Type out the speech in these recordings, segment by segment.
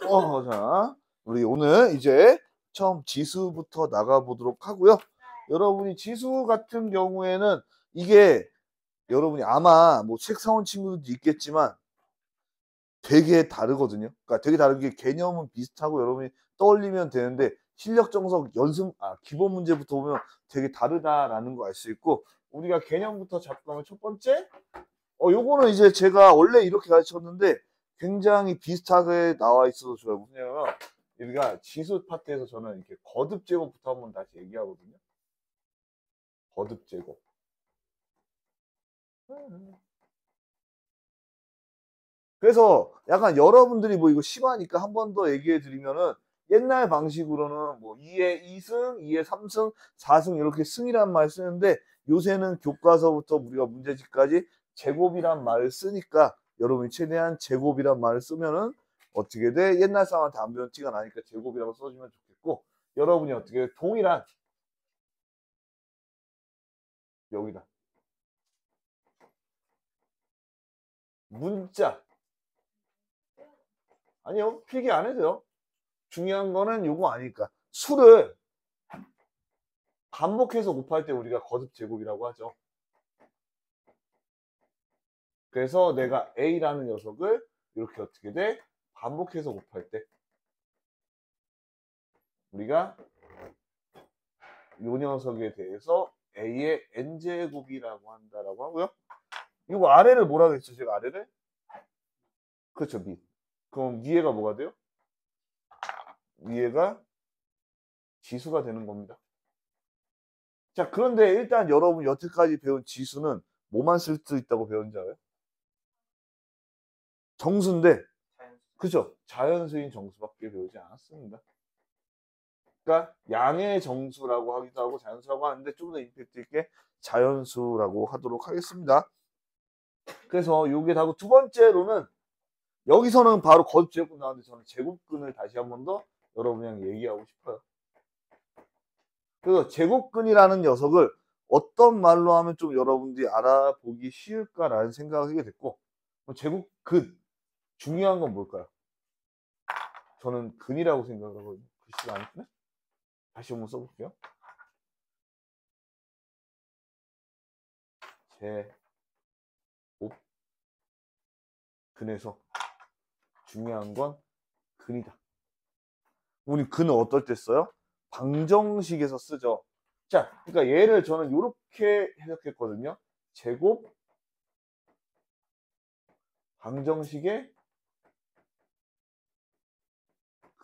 자, 우리 오늘 이제 처음 지수부터 나가보도록 하고요. 여러분이 지수 같은 경우에는 이게 여러분이 아마 뭐 책 사온 친구들도 있겠지만 되게 다르거든요. 그러니까 되게 다르게 개념은 비슷하고 여러분이 떠올리면 되는데 실력 정석 기본 문제부터 보면 되게 다르다라는 거 알 수 있고 우리가 개념부터 잡고 하면 첫 번째 요거는 이제 제가 원래 이렇게 가르쳤는데 굉장히 비슷하게 나와 있어서 좋아요. 뭐냐면 우리가 지수 파트에서 저는 이렇게 거듭 제곱부터 한번 다시 얘기하거든요. 거듭 제곱. 그래서 약간 여러분들이 뭐 이거 심하니까 한 번 더 얘기해 드리면은 옛날 방식으로는 뭐 2의 2승, 2의 3승, 4승 이렇게 승이란 말 쓰는데 요새는 교과서부터 우리가 문제집까지 제곱이란 말을 쓰니까 여러분이 최대한 제곱이란 말을 쓰면은 어떻게 돼? 옛날 사람한테 안 배운 티가 나니까 제곱이라고 써주면 좋겠고 여러분이 어떻게 돼? 동일한 여기다 문자 아니요 필기 안 해도요. 중요한 거는 요거 아니까 수를 반복해서 곱할 때 우리가 거듭 제곱이라고 하죠. 그래서 내가 A라는 녀석을 이렇게 어떻게 돼? 반복해서 곱할 때 우리가 이 녀석에 대해서 A의 N제곱이라고 한다라고 하고요. 이거 아래를 뭐라고 했죠? 제가 아래를? 그렇죠. 밑. 그럼 위에가 뭐가 돼요? 위에가 지수가 되는 겁니다. 자, 그런데 일단 여러분 여태까지 배운 지수는 뭐만 쓸 수 있다고 배운지 알아요? 정수인데, 그죠? 자연수인 정수밖에 배우지 않았습니다. 그러니까 양의 정수라고 하기도 하고 자연수라고 하는데 좀 더 임팩트 있게 자연수라고 하도록 하겠습니다. 그래서 요게 다고 두 번째로는 여기서는 바로 거듭 제곱 나왔는데 저는 제곱근을 다시 한 번 더 여러분이랑 얘기하고 싶어요. 그래서 제곱근이라는 녀석을 어떤 말로 하면 좀 여러분들이 알아보기 쉬울까라는 생각을 하게 됐고 제곱근 중요한 건 뭘까요? 저는 근이라고 생각을 하거든요. 글씨가 안 예쁘네? 다시 한번 써볼게요. 근에서 중요한 건 근이다. 우리 근은 어떨 때 써요? 방정식에서 쓰죠. 자, 그러니까 얘를 저는 이렇게 해석했거든요. 제곱 방정식의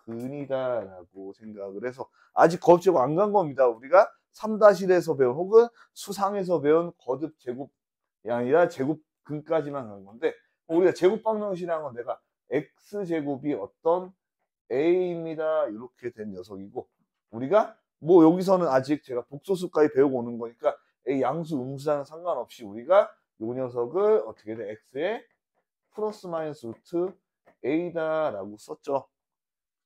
근이다라고 생각을 해서 아직 거듭제곱 안 간 겁니다. 우리가 3-1에서 배운 혹은 수상에서 배운 거듭 제곱이 아니라 제곱 근까지만 간 건데 우리가 제곱 방정식이라는 건 내가 x제곱이 어떤 a입니다. 이렇게 된 녀석이고 우리가 뭐 여기서는 아직 제가 복소수까지 배우고 오는 거니까 a 양수 음수랑 상관없이 우리가 요 녀석을 어떻게 돼 x의 플러스 마이너스 루트 a다라고 썼죠.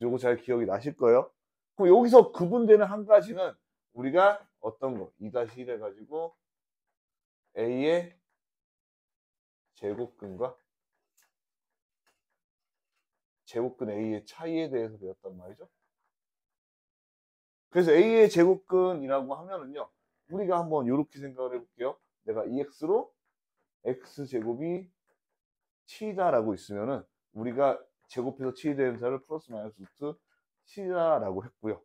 요거 잘 기억이 나실 거예요. 그럼 여기서 구분되는 한 가지는 우리가 어떤 거 2-1 해가지고 a의 제곱근과 제곱근 a의 차이에 대해서 배웠단 말이죠. 그래서 a의 제곱근이라고 하면은요 우리가 한번 이렇게 생각을 해볼게요. 내가 2x로 x제곱이 7이다라고 있으면은 우리가 제곱해서 7이 되는 사를 플러스 마이너스 루트 7이다라고 했고요.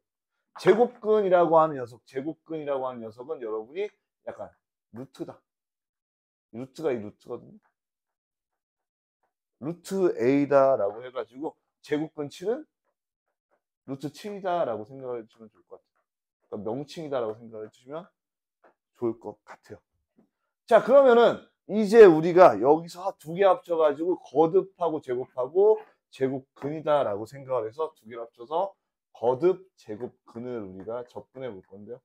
제곱근이라고 하는 녀석은 여러분이 약간 루트다. 루트가 이 루트거든요. 루트 a다라고 해가지고 제곱근 7은 루트 7이다라고 생각해 주시면 좋을 것 같아요. 그러니까 명칭이다라고 생각해 주시면 좋을 것 같아요. 자, 그러면은 이제 우리가 여기서 두 개 합쳐가지고 거듭하고 제곱하고 제곱근이다라고 생각을 해서 두 개를 합쳐서 거듭 제곱근을 우리가 접근해 볼 건데요.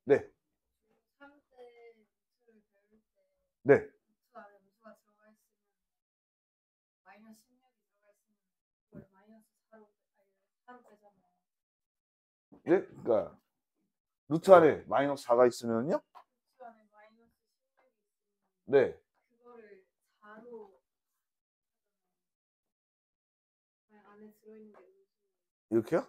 네, 네, 네, 그러니까 루트 안에 마이너스 4가 있으면요. 네, 이렇게요?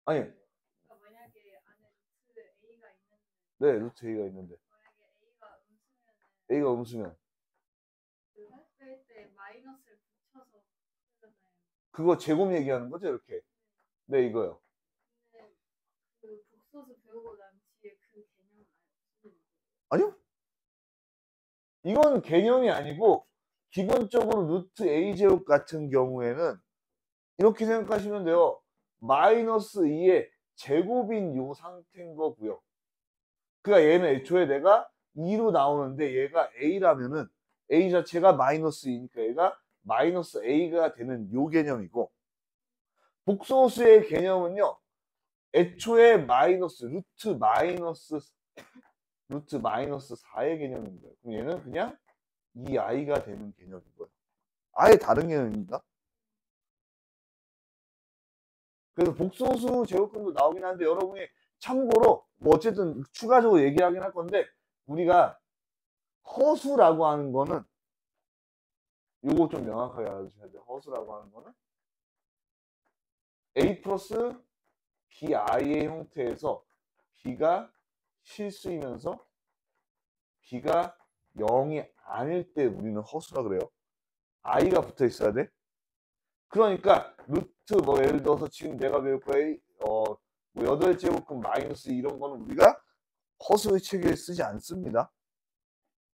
아니, 그러니까 만약에 안에 루트 A가 있는데 네, 루트 A가 있는데 만약에 A가 음수면 그뺄때 마이너스를 붙여서 쓰잖아요. 그거 제곱 얘기하는 거죠, 이렇게? 네, 이거요. 근데 그 복소수 배우고 난 뒤에 그 개념은 무슨 아니요? 이건 개념이 아니고 기본적으로 루트 A 제곱 같은 경우에는 이렇게 생각하시면 돼요. 마이너스 2의 제곱인 요 상태인 거고요. 그러니까 얘는 애초에 내가 2로 나오는데 얘가 A라면은 A 자체가 마이너스 2니까 얘가 마이너스 A가 되는 요 개념이고, 복소수의 개념은요. 애초에 루트 마이너스 4의 개념인 거예요. 그럼 얘는 그냥 2i가 되는 개념인 거예요. 아예 다른 개념입니다. 그래서 복소수 제곱근도 나오긴 하는데 여러분이 참고로 뭐 어쨌든 추가적으로 얘기하긴 할 건데, 우리가 허수라고 하는 거는 요거 좀 명확하게 알아두셔야 돼요. 허수라고 하는 거는 a 플러스 bi의 형태에서 b가 실수이면서 b가 0이 아닐 때 우리는 허수라 그래요. i가 붙어 있어야 돼. 그러니까 루트 뭐 예를 들어서 지금 내가 배울 거에 뭐 8제곱근 마이너스 이런 거는 우리가 허수의 체계에 쓰지 않습니다.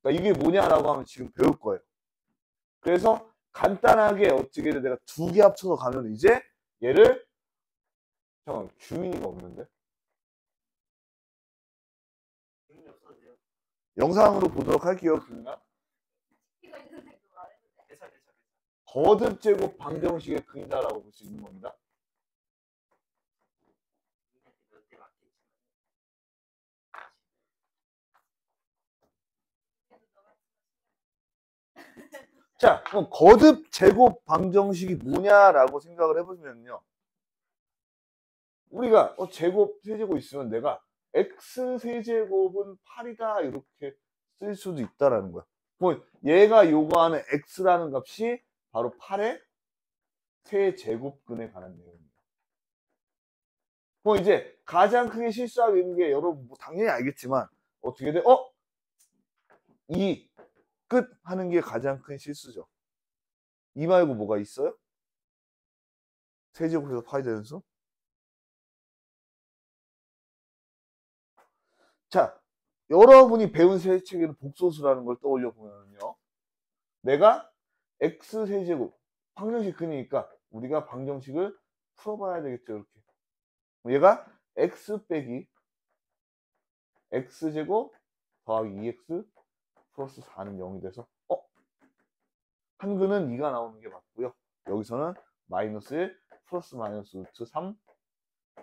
그러니까 이게 뭐냐라고 하면 지금 배울 거예요. 그래서 간단하게 어떻게든 내가 두 개 합쳐서 가면 이제 얘를 잠깐 주민이가 없는데 영상으로 보도록 할게요. 그러면 거듭 제곱 방정식의 근이다라고 볼 수 있는 겁니다. 자, 그럼 거듭 제곱 방정식이 뭐냐라고 생각을 해보시면요. 우리가 제곱 세제곱 있으면 내가 x 세제곱은 8이다 이렇게 쓸 수도 있다라는 거야. 뭐 얘가 요구하는 x라는 값이 바로 8의 세제곱근에 관한 내용입니다. 뭐 이제 가장 크게 실수하고 있는 게 여러분 뭐 당연히 알겠지만 어떻게 돼? 이 끝 하는 게 가장 큰 실수죠. 이 말고 뭐가 있어요? 세제곱에서 파이 되는 수? 자, 여러분이 배운 세책에는 복소수라는 걸 떠올려 보면요. 내가 x 세제곱 방정식 근이니까 우리가 방정식을 풀어봐야 되겠죠. 이렇게 얘가 x 빼기 x제곱 더하기 2x 플러스 4는 0이 돼서 한근은 2가 나오는 게 맞고요. 여기서는 마이너스 1 플러스 마이너스 루트 3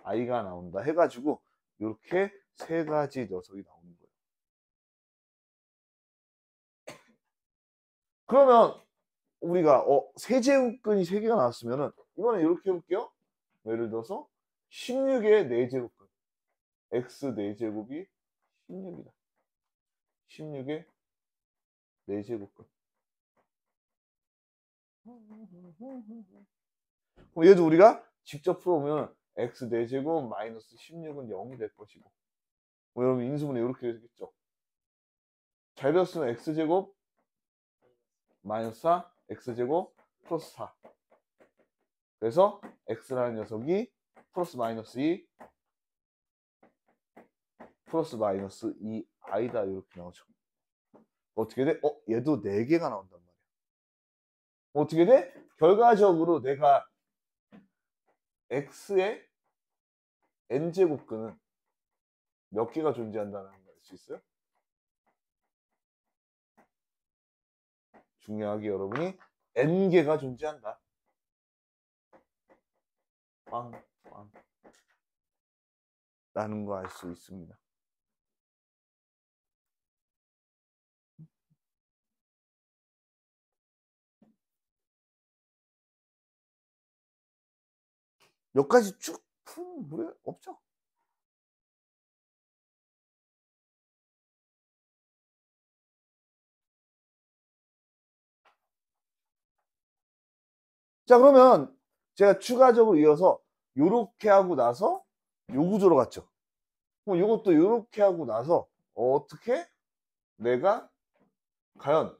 i가 나온다 해가지고 이렇게 세 가지 녀석이 나오는 거예요. 그러면 우리가 세제곱근이 3개가 나왔으면은 이번에 이렇게 해볼게요. 예를 들어서 16의 4제곱근 x 4제곱이 16이다. 16의 4제곱근 그럼 얘도 우리가 직접 풀어보면 x 4제곱 마이너스 16은 0이 될 것이고 여러분 인수분해 이렇게 되겠죠. 잘 배웠으면 x제곱 마이너스 4 x제곱 플러스 4 그래서 x라는 녀석이 플러스 마이너스 2 플러스 마이너스 2i다 이렇게 나오죠. 어떻게 돼? 얘도 4개가 나온단 말이야. 어떻게 돼? 결과적으로 내가 x의 n제곱근은 몇 개가 존재한다는 걸 알 수 있어요? 중요하게 여러분이 n개가 존재한다. 빵 라는 거 알 수 있습니다. 몇 가지 쭉 푸는 무례 없죠? 자, 그러면 제가 추가적으로 이어서 요렇게 하고 나서 요 구조로 갔죠. 그럼 요것도 요렇게 하고 나서 어떻게 내가 과연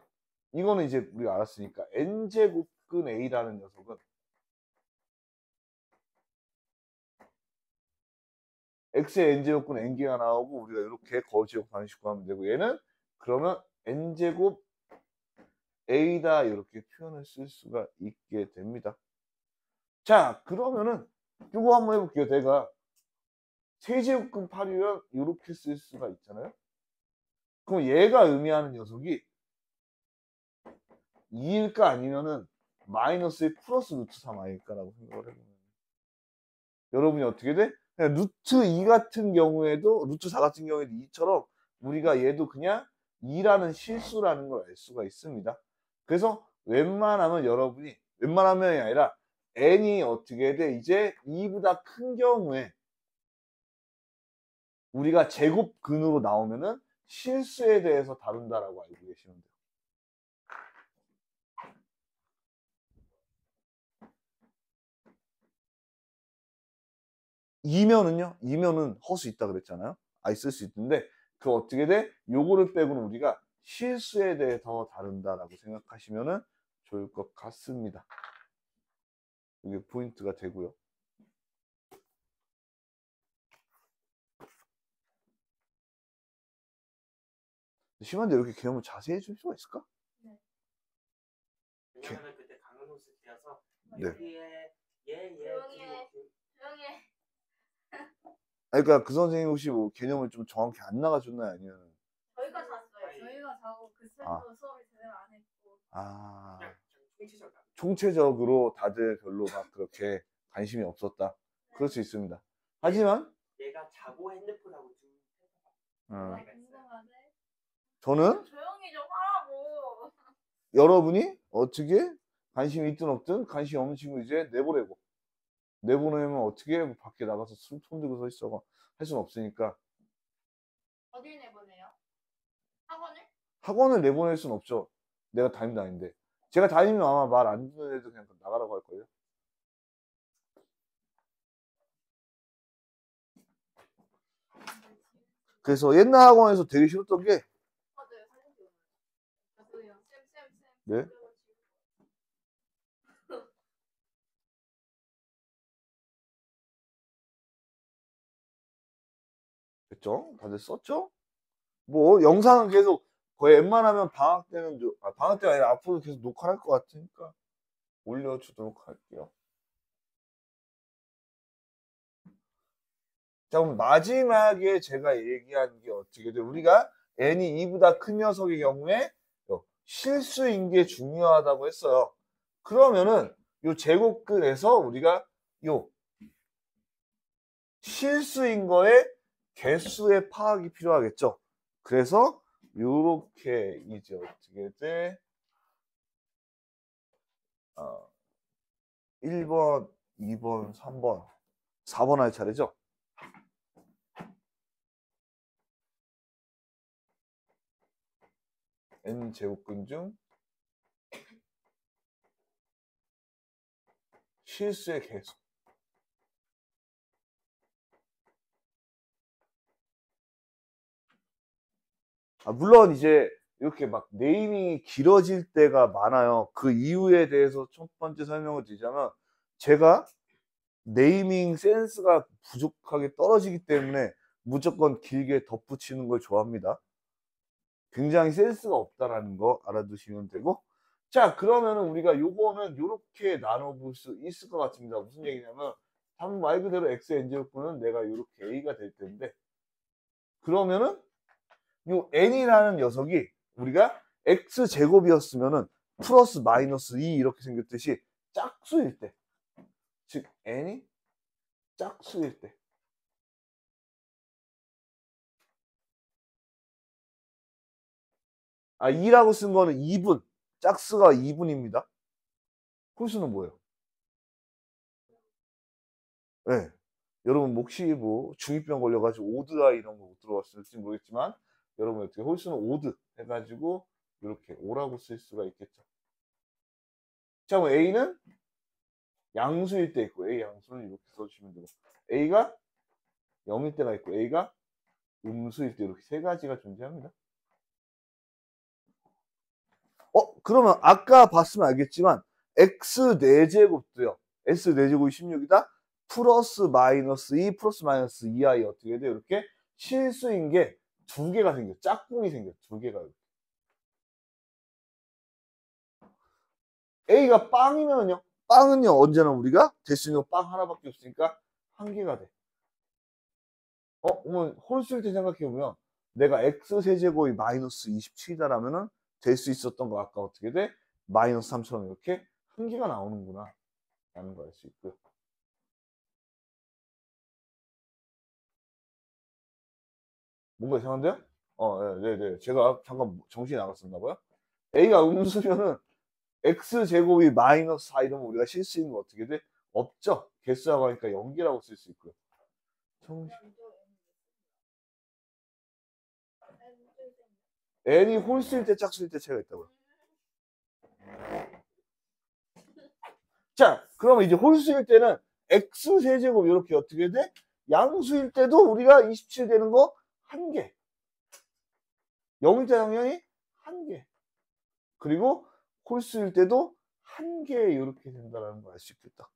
이거는 이제 우리가 알았으니까 n제곱근 a라는 녀석은 x의 n제곱근 n개가 나오고 우리가 이렇게 거제곱 반식 구하면 되고 얘는 그러면 n제곱 a다 이렇게 표현을 쓸 수가 있게 됩니다. 자 그러면은 이거 한번 해볼게요. 내가 세제곱근 8이면 이렇게 쓸 수가 있잖아요. 그럼 얘가 의미하는 녀석이 2일까 아니면은 마이너스의 플러스 루트 3 아닐까라고 생각을 해보면 여러분이 어떻게 돼? 그냥 루트 2 같은 경우에도 루트 4 같은 경우에도 2처럼 우리가 얘도 그냥 2라는 실수라는 걸 알 수가 있습니다. 그래서 웬만하면 여러분이 웬만하면이 아니라 n이 어떻게 돼? 이제 2보다 큰 경우에 우리가 제곱근으로 나오면은 실수에 대해서 다룬다라고 알고 계시면 돼요. 이면은 허수 있다 그랬잖아요. 있을 수 있는데 그 어떻게 돼? 요거를 빼고는 우리가 실수에 대해 더 다룬다라고 생각하시면은 좋을 것 같습니다. 이게 포인트가 되고요. 심한데 이렇게 개념을 자세히 해줄 수가 있을까? 네. 왜냐면 그때 강은호스트여서 네. 여기에 조용히 해. 조용히 해. 그러니까 그 선생님 혹시 뭐 개념을 좀 정확히 안 나가줬나요? 아니면 저희가 잤어요. 저희가 자고 그 쌤도 수업을 제대로 안 했고. 그냥 총체적 총체적으로 다들 별로 막 그렇게 관심이 없었다. 그럴 수 있습니다. 하지만 얘가 자고 핸드폰하고 좀 나 궁금하네. 저는 조용히 좀 하라고. 여러분이 어떻게 관심이 있든 없든 관심이 없는 친구 이제 내보내면 어떻게 밖에 나가서 손 들고 서 있어 할 수는 없으니까 어딜 내보내요? 학원을? 학원을 내보낼 수는 없죠. 내가 담임도 아닌데 제가 담임이면 아마 말 안 듣는 애들 그냥 나가라고 할 거예요. 그래서 옛날 학원에서 되게 싫었던 게 맞아요. 사진 찍어요. 저도요. 쌤. 네? 됐죠? 다들 썼죠? 뭐 영상은 계속 거의 웬만하면 방학 때는 방학 때가 아니라 앞으로 계속 녹화할 것 같으니까 올려주도록 할게요. 자 그럼 마지막에 제가 얘기한 게 어떻게 돼? 우리가 n이 2보다 큰 녀석의 경우에 실수인 게 중요하다고 했어요. 그러면은 요 제곱근에서 우리가 요 실수인 거에 개수의 파악이 필요하겠죠. 그래서 요렇게 이제 어떻게 돼? 1번, 2번, 3번, 4번 할 차례죠. n 제곱근 중 실수의 개수. 물론 이제 이렇게 막 네이밍이 길어질 때가 많아요. 그 이유에 대해서 첫 번째 설명을 드리자면 제가 네이밍 센스가 부족하게 떨어지기 때문에 무조건 길게 덧붙이는 걸 좋아합니다. 굉장히 센스가 없다라는 거 알아두시면 되고 자 그러면은 우리가 요거는 요렇게 나눠볼 수 있을 것 같습니다. 무슨 얘기냐면 말 그대로 x n제곱분은 내가 요렇게 a가 될 텐데 그러면은 요 n이라는 녀석이 우리가 x 제곱이었으면은 플러스 마이너스 2 이렇게 생겼듯이 짝수일 때 즉 n이 짝수일 때 아 2라고 쓴 거는 2분 짝수가 2분입니다. 홀수는 뭐예요? 네. 여러분 혹시 뭐 중2병 걸려가지고 오드아 이런 거 못 들어봤을지 모르겠지만 여러분 어떻게 홀수는 오드 해가지고 이렇게 오라고 쓸 수가 있겠죠. 자, 그럼 A는 양수일 때 있고 A 양수는 이렇게 써주시면 되고 A가 0일 때가 있고 A가 음수일 때 이렇게 세 가지가 존재합니다. 그러면 아까 봤으면 알겠지만 x 4제곱도요. s 4제곱이 16이다. 플러스 마이너스 2 플러스 마이너스 2i 어떻게 돼? 이렇게 실수인 게 두 개가 생겨. 짝꿍이 생겨. 두 개가. a가 빵이면요. 빵은요. 언제나 우리가 될 수 있는 거 빵 하나밖에 없으니까 한 개가 돼. 그러면 홀수일 때 생각해보면 내가 x 세제곱이 마이너스 27이다라면은 될 수 있었던 거 아까 어떻게 돼? 마이너스 3처럼 이렇게 한 개가 나오는구나 라는 걸 알 수 있고요. 뭔가 이상한데요? 네네. 제가 잠깐 정신이 나갔었나 봐요. A가 음수면은 X제곱이 마이너스 4 이러면 우리가 실수인 거 어떻게 돼? 없죠? 개수라고 하니까 연기라고 쓸 수 있고요. n이 홀수일 때 짝수일 때 차이가 있다고요. 자, 그러면 이제 홀수일 때는 X세제곱 이렇게 어떻게 돼? 양수일 때도 우리가 27 되는 거 한 개. 0일 때 당연히 한 개. 그리고 홀수일 때도 한 개 이렇게 된다는 걸 알 수 있겠다.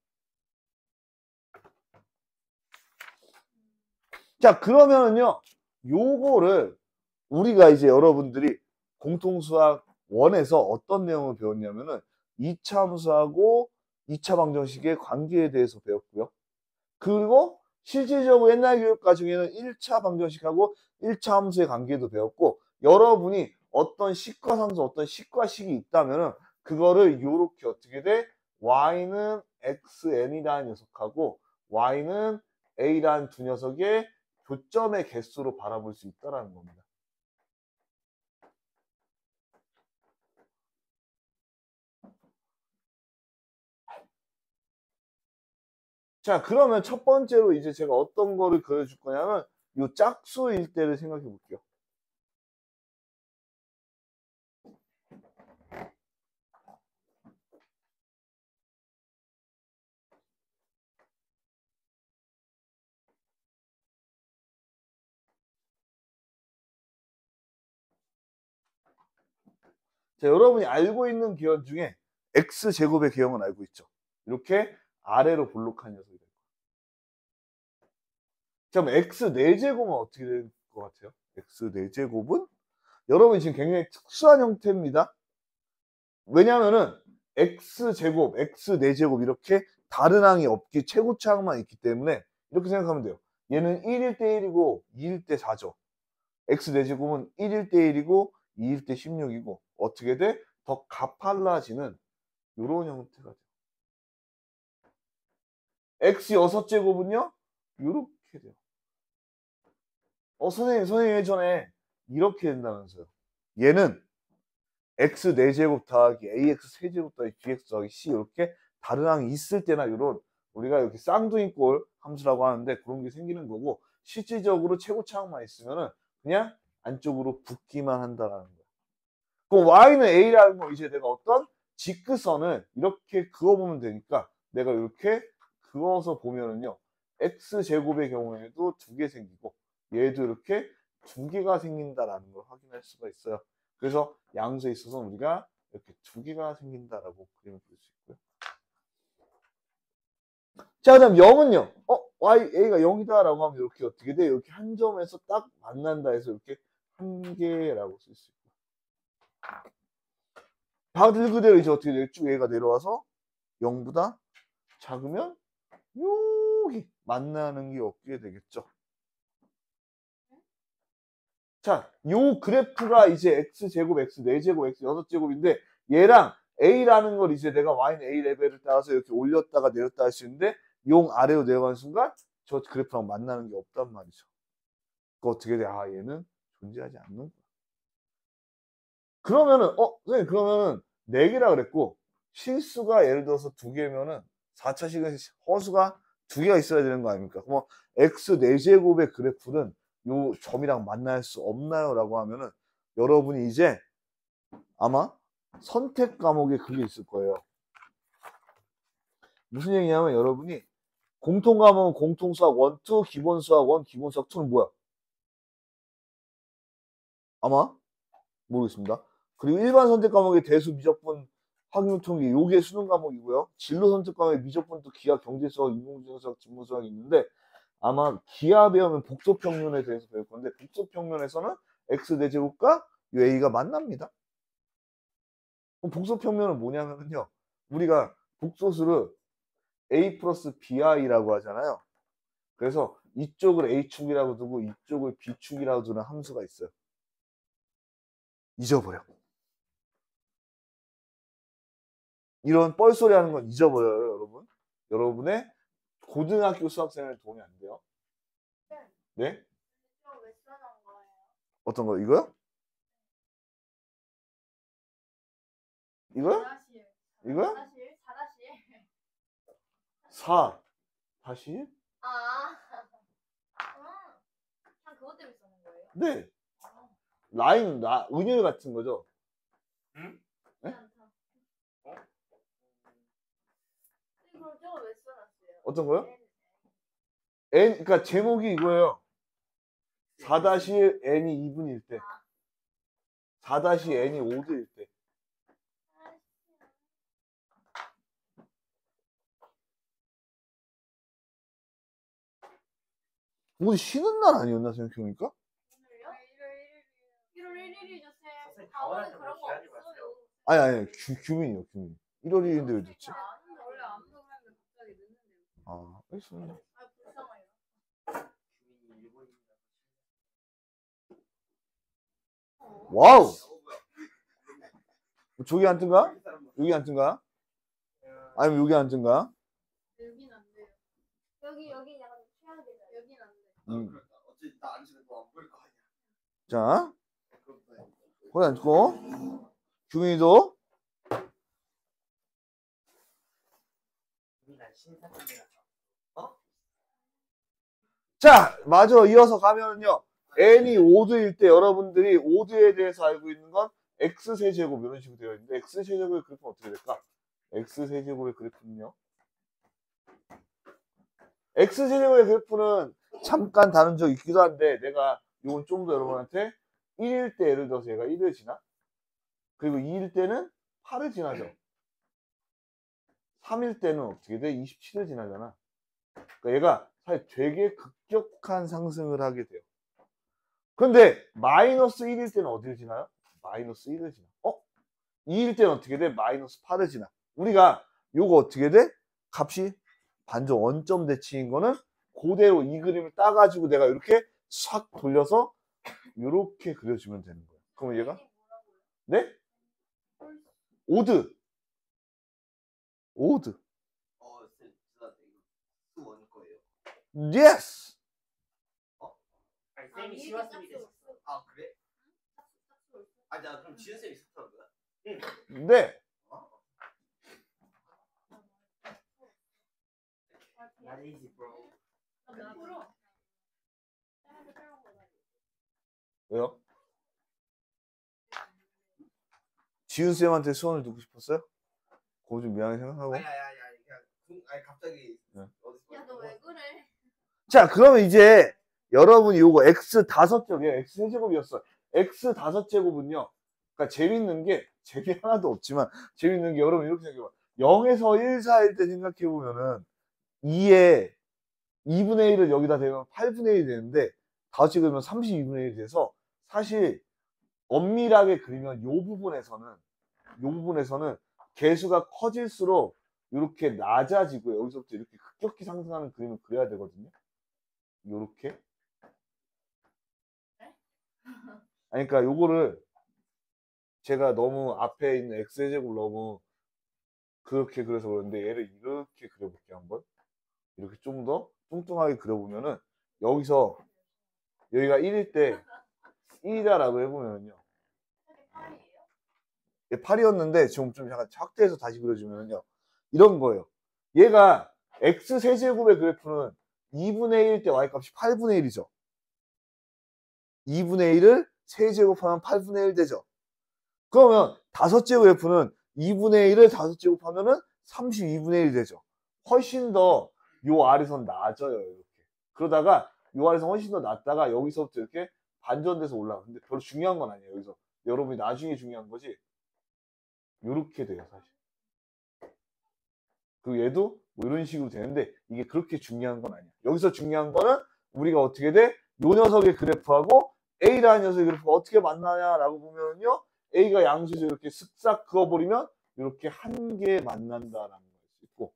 자, 그러면은요, 요거를 우리가 이제 여러분들이 공통수학 1에서 어떤 내용을 배웠냐면은 2차 함수하고 2차 방정식의 관계에 대해서 배웠고요. 그리고 실질적으로 옛날 교육과 중에는 1차 방정식하고 1차 함수의 관계도 배웠고, 여러분이 어떤 식과 상수, 어떤 식과 식이 있다면은 그거를 이렇게 어떻게 돼? y는 xn이라는 녀석하고 y는 a라는 두 녀석의 교점의 개수로 바라볼 수 있다는 겁니다. 자, 그러면 첫 번째로 이제 제가 어떤 거를 그려줄 거냐면 요 짝수일 때를 생각해 볼게요. 자, 여러분이 알고 있는 기억 중에 x제곱의 기억은 알고 있죠. 이렇게 아래로 볼록한 녀석이 될 거예요. 자, 그럼 x 4제곱은 어떻게 될 것 같아요? x 4제곱은 여러분이 지금 굉장히 특수한 형태입니다. 왜냐하면은 x제곱, x 4제곱 이렇게 다른 항이 없기, 최고차항만 있기 때문에 이렇게 생각하면 돼요. 얘는 1일 때 1이고 2일 때 4죠. x 4제곱은 1일 때 1이고 2일 때 16이고 어떻게 돼? 더 가팔라지는 이런 형태가 돼요. x 6제곱은요? 이렇게 돼요. 선생님 예전에 이렇게 된다면서요. 얘는 x 4제곱 더하기 ax 세제곱 더하기 bx 더하기 c 이렇게 다른 항이 있을 때나 이런 우리가 이렇게 쌍둥이꼴 함수라고 하는데 그런 게 생기는 거고, 실질적으로 최고차항만 있으면은 그냥 안쪽으로 붙기만 한다라는 거야. 그럼 y는 a라는 거 이제 내가 어떤 직근선을 이렇게 그어보면 되니까 내가 이렇게 그어서 보면은요, x제곱의 경우에도 2개 생기고 얘도 이렇게 2개가 생긴다라는 걸 확인할 수가 있어요. 그래서 양수에 있어서 우리가 이렇게 2개가 생긴다라고 그림을 볼 수 있고요. 자, 그다음 0은요. a가 0이다라고 하면 이렇게 어떻게 돼? 이렇게 한 점에서 딱 만난다 해서 이렇게 한 개라고 쓸 수 있고. 바들 그대로 이제 어떻게 돼요? 쭉 얘가 내려와서 0보다 작으면 여기 만나는 게 없게 되겠죠. 자, 요 그래프가 이제 x제곱, x 4제곱, x 6제곱인데 얘랑 a라는 걸 이제 내가 y는 a 레벨을 따라서 이렇게 올렸다가 내렸다 할 수 있는데 용 아래로 내려가는 순간 저 그래프랑 만나는 게 없단 말이죠. 그 어떻게 돼? 얘는 존재하지 않는 거야. 그러면은 선생님 그러면은 4개라 그랬고 실수가 예를 들어서 2개면은 4차식은 허수가 2개가 있어야 되는 거 아닙니까? 그럼 x 4제곱의 그래프는 요 점이랑 만날 수 없나요? 라고 하면은 여러분이 이제 아마 선택 과목에 그게 있을 거예요. 무슨 얘기냐면 여러분이 공통 과목은 공통 수학 1, 2, 기본 수학 1, 기본 수학 2는 뭐야? 아마 모르겠습니다. 그리고 일반 선택 과목의 대수, 미적분, 확률 통계 요게 수능 과목이고요. 진로 선택 과목의 미적분 또 기하, 경제 수학, 인공지능 수학, 진보 수학이 있는데 아마 기하 배우면 복소 평면에 대해서 배울 건데 복소 평면에서는 x 대제곱과 이 a가 만납니다. 그럼 복소 평면은 뭐냐면요. 우리가 복소수를 a 플러스 bi라고 하잖아요. 그래서 이쪽을 a축이라고 두고 이쪽을 b축이라고 두는 함수가 있어요. 잊어버려. 이런 뻘소리 하는 건 잊어버려요, 여러분. 여러분의 고등학교 수학생활에 도움이 안 돼요. 네? 이거 왜 써놓은 거예요? 어떤 거? 이거요? 이거요? 4-1. 이거요? 4-1? 4-1? 4 다시 1? 아. 그냥 그것 때문에 써는 거예요? 네. 라인, 은율 같은 거죠. 응? 네? 괜찮다. 그럼 저거 왜 써놨어요? 어떤 거요? 그러니까 제목이 이거예요. 4-1 n이 2분일 때. 4-n이 5분일 때. 오늘 쉬는 날 아니었나 생각해보니까? 오늘요? 1월 1일이죠, 쌤. 선생님, 다원은 다원한테 그런 거 기하지 없어요. 아니, 규민이요, 규민. 1월 1일인데 왜 됐지? 원래 안 그러는데 갑자기 늦는데요. 아, 알겠습니다. 아, 불쌍해요. 주민이 일본인이라고. 와우! 저기 안 뜬가? 여기 안 뜬가? 아니면 여기 안 뜬가? 여긴 안 돼요. 여기 약간 최악이다. 여긴 안 돼. 어차피 나 앉으면 너 안 보일 거 아니야. 자, 거기 앉고. 규민이도. 난 신사분이라. 자, 마저 이어서 가면은요. n이 5도일 때 여러분들이 5도에 대해서 알고 있는 건 x세제곱 이런 식으로 되어 있는데 x세제곱의 그래프는 어떻게 될까? x세제곱의 그래프는요. x세제곱의 그래프는 잠깐 다룬 적 있기도 한데 내가 이건 좀 더 여러분한테 1일 때 예를 들어서 얘가 1을 지나? 그리고 2일 때는 8을 지나죠. 3일 때는 어떻게 돼? 27을 지나잖아. 그러니까 얘가 사실 되게 급격한 상승을 하게 돼요. 근데 마이너스 1일 때는 어디를 지나요? 마이너스 1을 지나. 2일 때는 어떻게 돼? 마이너스 8을 지나. 우리가 요거 어떻게 돼? 값이 반전 원점 대칭인 거는 그대로 이 그림을 따가지고 내가 이렇게 싹 돌려서 이렇게 그려주면 되는 거예요. 그러면 얘가 네? 오드. 쌤, 진짜 이거 수원 거예요. Yes. 아니, 아, 쌤이 위에 시와쌤이 게 됐어. 아, 그래? 아, 나 그럼 지은 쌤이 스타는 거야? 네. Not easy, bro. 나 풀어. 왜요? 지훈 쌤한테 소원을 두고 싶었어요? 그거 좀 미안하게 생각하고. 아니, 갑자기 네. 어디서 야, 너 왜 그래? 자, 그러면 이제 여러분이 요거 x 5제곱이에요. x 세제곱이었어. x 5제곱은요. 그러니까 재밌는 게 재미 하나도 없지만 재밌는 게 여러분 이렇게 생각해봐. 0에서 1 사이일 때 생각해보면은 2에 2분의 1을 여기다 대면 8분의 1이 되는데 5째 그리면 32분의 1이 돼서 사실 엄밀하게 그리면 요 부분에서는 개수가 커질수록 이렇게 낮아지고 여기서부터 이렇게 급격히 상승하는 그림을 그려야 되거든요. 요렇게. 아니, 그러니까 요거를 제가 너무 앞에 있는 x제곱 너무 그렇게 그려서 그런데 얘를 이렇게 그려볼게요. 한번. 이렇게 좀 더 뚱뚱하게 그려보면은 여기서 여기가 1일 때 1이다라고 해보면요. 8이었는데 지금 좀 약간 확대해서 다시 그려주면요. 이런 거예요. 얘가 x세제곱의 그래프는 2분의 1일 때 y값이 8분의 1이죠. 2분의 1을 세제곱하면 8분의 1 되죠. 그러면 5제곱 F는 2분의 1을 5제곱하면은 32분의 1이 되죠. 훨씬 더 요 아래선 낮아요. 이렇게. 그러다가 요 아래선 훨씬 더 낮다가 여기서부터 이렇게 반전돼서 올라가. 근데 별로 중요한 건 아니에요. 여기서 여러분이 나중에 중요한 거지. 요렇게 돼요, 사실. 그리고 얘도 뭐 이런 식으로 되는데 이게 그렇게 중요한 건 아니야. 여기서 중요한 거는 우리가 어떻게 돼? 요 녀석의 그래프하고 A라는 녀석의 그래프가 어떻게 만나냐라고 보면요. A가 양수에서 이렇게 쓱싹 그어버리면 이렇게 한 개에 만난다라는 걸 수 있고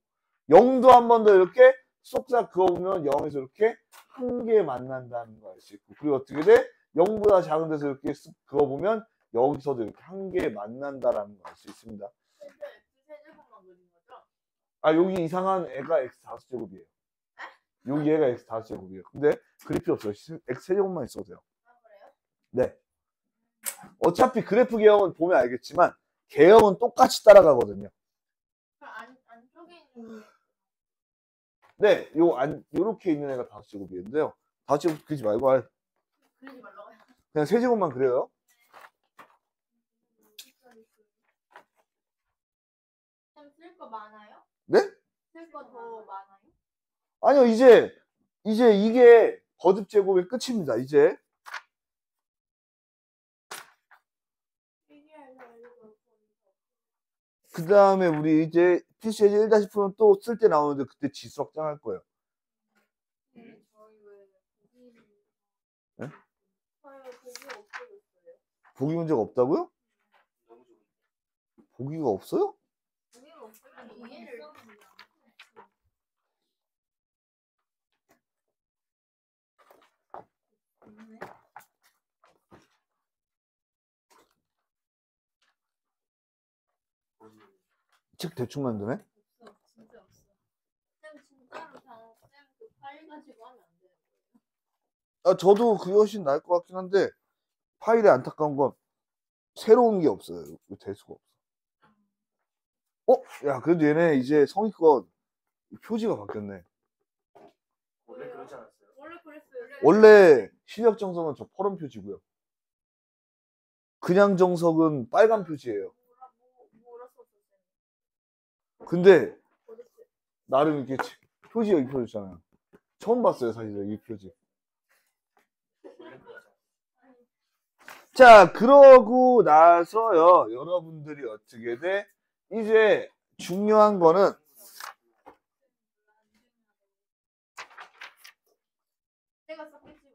0도 한 번 더 이렇게 쏙싹 그어보면 0에서 이렇게 한 개에 만난다는 걸 알 수 있고 그리고 어떻게 돼? 0보다 작은 데서 이렇게 쓱 그어보면 여기서도 이렇게 한 개에 만난다라는 걸 알 수 있습니다. 세제곱만 그린 거죠? 아, 여기 이상한 애가 x 다섯제곱이에요. 여기 얘가 x 다섯제곱이에요. 근데 그릴 필요 없어요. x 세제곱만 있어도 돼요. 아 그래요? 네. 어차피 그래프 개형은 보면 알겠지만 개형은 똑같이 따라가거든요. 그럼 안쪽에 있는 네, 요렇게 있는 애가 다섯제곱이었는데요. 다섯제곱 그리지 말고 그리지 말라고요? 그냥 세제곱만 그려요. 쌤 쓸 거 많아요? 네? 쓸 거 더 많아요? 아니요, 이제 이게 거듭 제곱의 끝입니다. 이제 그 다음에 우리 이제 PC에서 1-10는 또 쓸 때 나오는데 그때 지수 확장할 거예요. 저희 왜 네? 저희 왜 고기 없어졌어요? 보기 문제가 없다고요? 너무 좋은. 보기가 없어요? 고기가 없으면 이해를 없네. 책 대충 만드네? 없어, 진짜 없어. 쌤 진짜로 그냥 쌤그 파일 가지고 하면 안 돼요? 아, 저도 그게 훨씬 나을 것 같긴 한데 파일에 안타까운 건 새로운 게 없어요. 이거 될 수가 없어. 야, 그래도 얘네 이제 성의껏 표지가 바뀌었네. 원래 그러지 않았어요? 원래 그랬어요. 원래 실력 정석은 저 퍼런 표지고요. 그냥 정석은 빨간 표지예요. 뭐라 썼었어요? 근데 어딨어요? 나름 이렇게 표지가 입혀졌잖아요. 처음 봤어요, 사실 이 표지. 원래 그러지 않았어요? 자, 그러고 나서요, 여러분들이 어떻게 돼? 이제 중요한 거는 내가 썼겠지 뭐.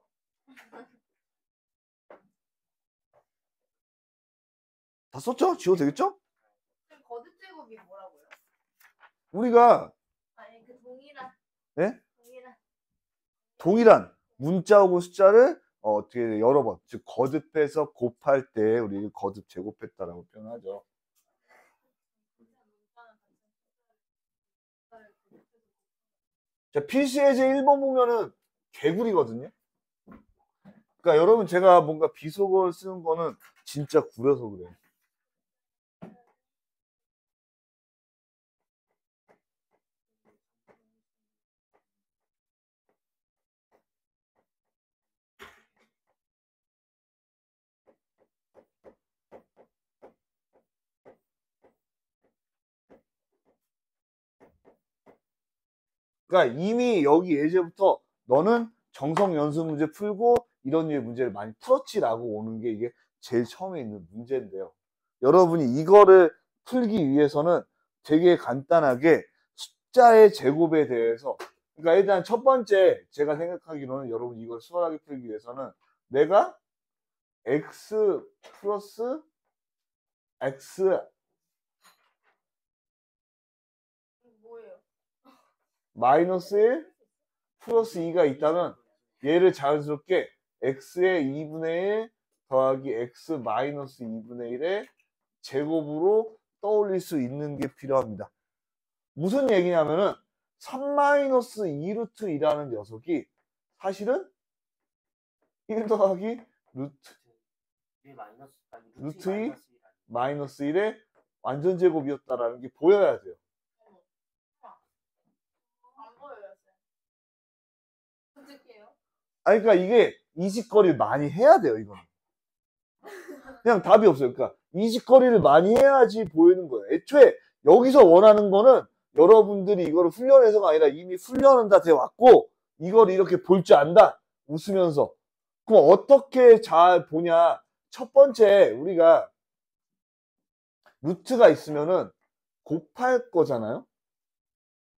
다 썼죠? 지워도 되겠죠? 쌤 거듭 제곱이 뭐라고요? 우리가 아니 그 동일한 예? 동일한 동일한 문자하고 숫자를 어떻게 여러 번, 즉 거듭해서 곱할 때 우리 거듭 제곱했다라고 표현하죠. 자, PC에서 1번 보면은 개구리거든요. 그러니까 여러분 제가 뭔가 비속어를 쓰는 거는 진짜 구려서 그래요. 그러니까 이미 여기 예제부터 너는 정석 연수 문제 풀고 이런 류의 문제를 많이 풀었지라고 오는 게 이게 제일 처음에 있는 문제인데요. 여러분이 이거를 풀기 위해서는 되게 간단하게 숫자의 제곱에 대해서 그러니까 일단 첫 번째 제가 생각하기로는 여러분 이걸 수월하게 풀기 위해서는 내가 x 플러스 x 뭐예요? 마이너스 1 플러스 2가 있다면 얘를 자연스럽게 x의 2분의 1 더하기 x 마이너스 2분의 1의 제곱으로 떠올릴 수 있는 게 필요합니다. 무슨 얘기냐면은 3-2루트 2라는 녀석이 사실은 1 더하기 루트 1 마이너스 아니 루트 2 마이너스 1 아니에요? 마이너스 1의 완전 제곱이었다라는 게 보여야 돼요. 안 보여요 쌤. 솔직해요? 아니 그러니까 이게 이직거리를 많이 해야 돼요, 이거는. 그냥 답이 없어요. 그러니까 이직거리를 많이 해야지 보이는 거예요. 애초에 여기서 원하는 거는 여러분들이 이거를 훈련해서가 아니라 이미 훈련은 다 돼 왔고 이걸 이렇게 볼 줄 안다. 웃으면서. 그럼 어떻게 잘 보냐? 첫 번째 우리가 루트가 있으면은 곱할 거잖아요.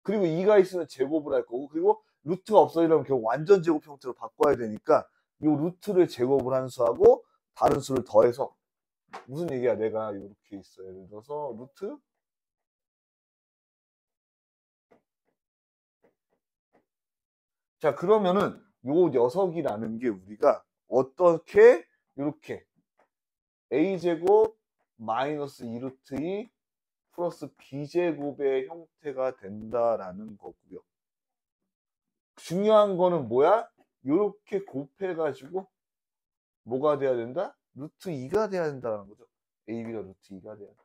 그리고 2가 있으면 제곱을 할 거고 그리고 루트가 없어지려면 결국 완전 제곱 형태로 바꿔야 되니까 이 루트를 제곱을 한 수하고 다른 수를 더해서 무슨 얘기야? 내가 이렇게 있어요. 예를 들어서 루트 자 그러면은 요 녀석이라는 게 우리가 어떻게 이렇게 a제곱 마이너스 2루트 2 플러스 b제곱의 형태가 된다라는 거고요. 중요한 거는 뭐야? 이렇게 곱해가지고 뭐가 돼야 된다? 루트 2가 돼야 된다는 거죠. AB가 루트 2가 돼야 된다.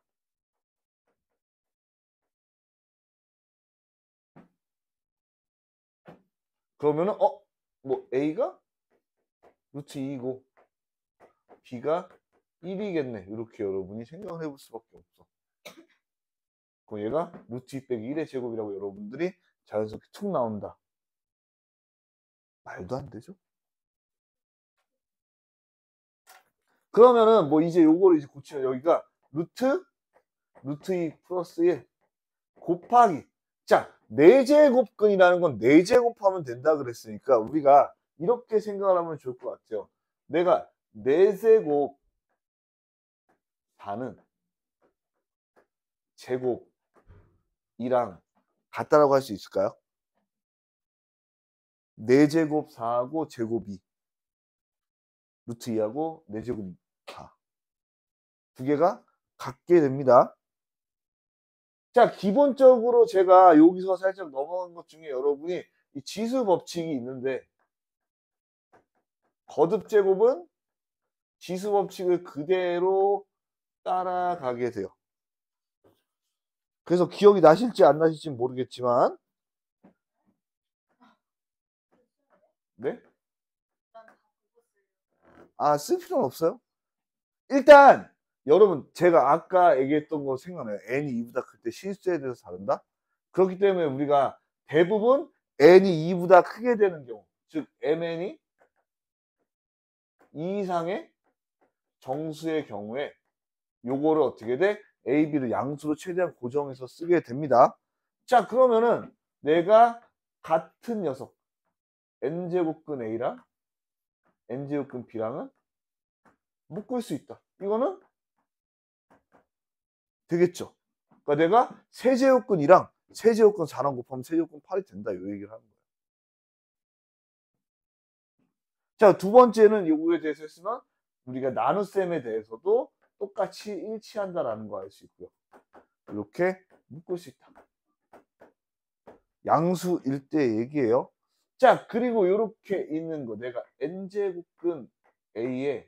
그러면은 뭐 A가 루트 2이고 B가 1이겠네. 이렇게 여러분이 생각을 해볼 수밖에 없어. 그럼 얘가 루트 2 빼기 1의 제곱이라고 여러분들이 자연스럽게 툭 나온다. 말도 안 되죠? 그러면은 뭐 이제 요거를 이제 고치면 여기가 루트 2 플러스 1 곱하기 자 4제곱근이라는 건 4제곱하면 된다 그랬으니까 우리가 이렇게 생각을 하면 좋을 것 같아요. 내가 4제곱 4는 제곱 2랑 같다라고 할 수 있을까요? 4제곱 4하고 제곱 2 루트 2하고 4제곱 4 두 개가 같게 됩니다. 자 기본적으로 제가 여기서 살짝 넘어간 것 중에 여러분이 이 지수 법칙이 있는데 거듭 제곱은 지수 법칙을 그대로 따라가게 돼요. 그래서 기억이 나실지 안 나실지 모르겠지만 네? 아, 쓸 필요는 없어요. 일단 여러분 제가 아까 얘기했던 거 생각나요. n이 2보다 클 때 실수에 대해서 다른다. 그렇기 때문에 우리가 대부분 n이 2보다 크게 되는 경우 즉 mn이 2 이상의 정수의 경우에 요거를 어떻게 돼? a, b를 양수로 최대한 고정해서 쓰게 됩니다. 자 그러면은 내가 같은 녀석 n제곱근 a랑 n제곱근 b랑은 묶을 수 있다. 이거는 되겠죠. 그러니까 내가 세제곱근이랑 세제곱근 4랑 곱하면 세제곱근 8이 된다. 이 얘기를 하는 거예요. 자, 두 번째는 요거에 대해서 했으면 우리가 나눗셈에 대해서도 똑같이 일치한다라는 거 알 수 있고요. 이렇게 묶을 수 있다. 양수일 때 얘기예요. 자, 그리고 이렇게 있는 거 내가 n제곱근 a의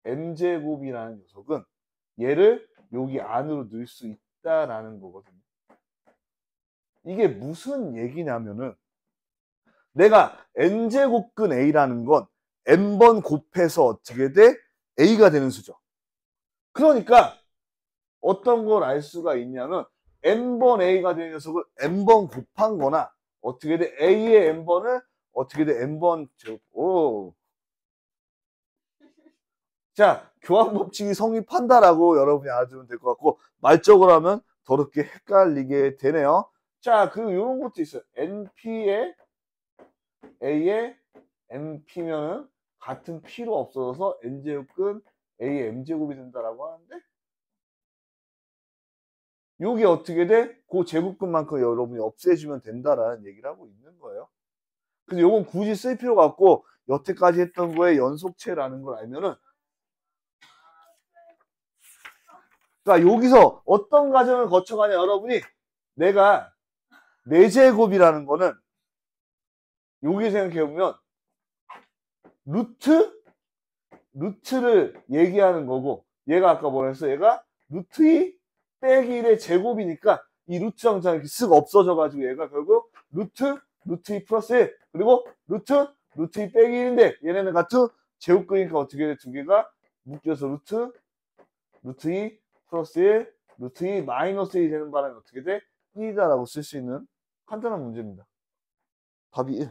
m제곱이라는 녀석은 얘를 여기 안으로 넣을 수 있다라는 거거든요. 이게 무슨 얘기냐면은 내가 n제곱근 a라는 건 n번 곱해서 어떻게 돼? a가 되는 수죠. 그러니까 어떤 걸 알 수가 있냐면 n번 a가 되는 녀석을 n번 곱한 거나 어떻게 돼? a의 n번을 어떻게 돼? n번 제곱. 자, 교환 법칙이 성립한다라고 여러분이 알아두면 될 것 같고 말적으로 하면 더럽게 헷갈리게 되네요. 자, 그리고 이런 것도 있어요. np의 a의 np면은 같은 p로 없어져서 n제곱근 a의 m제곱이 된다라고 하는데 요게 어떻게 돼? 그 제곱근만큼 여러분이 없애주면 된다라는 얘기를 하고 있는 거예요. 근데 요건 굳이 쓸 필요가 없고 여태까지 했던 거의 연속체라는 걸 알면은 그러니까 여기서 어떤 과정을 거쳐가냐 여러분이 내가 4제곱이라는 거는 여기 생각해보면 루트를 얘기하는 거고 얘가 아까 뭐라 했어? 얘가 루트 2 빼기 1의 제곱이니까 이 루트 항상 이렇게 쓱 없어져가지고 얘가 결국 루트 2 플러스 1 그리고 루트 2 빼기 1인데 얘네는 같은 제곱근이니까 어떻게 돼? 두 개가 묶여서 루트 2 플러스 1 루트 2 마이너스 1이 되는 바람에 어떻게 돼? 1이다라고 쓸 수 있는 간단한 문제입니다. 답이 1.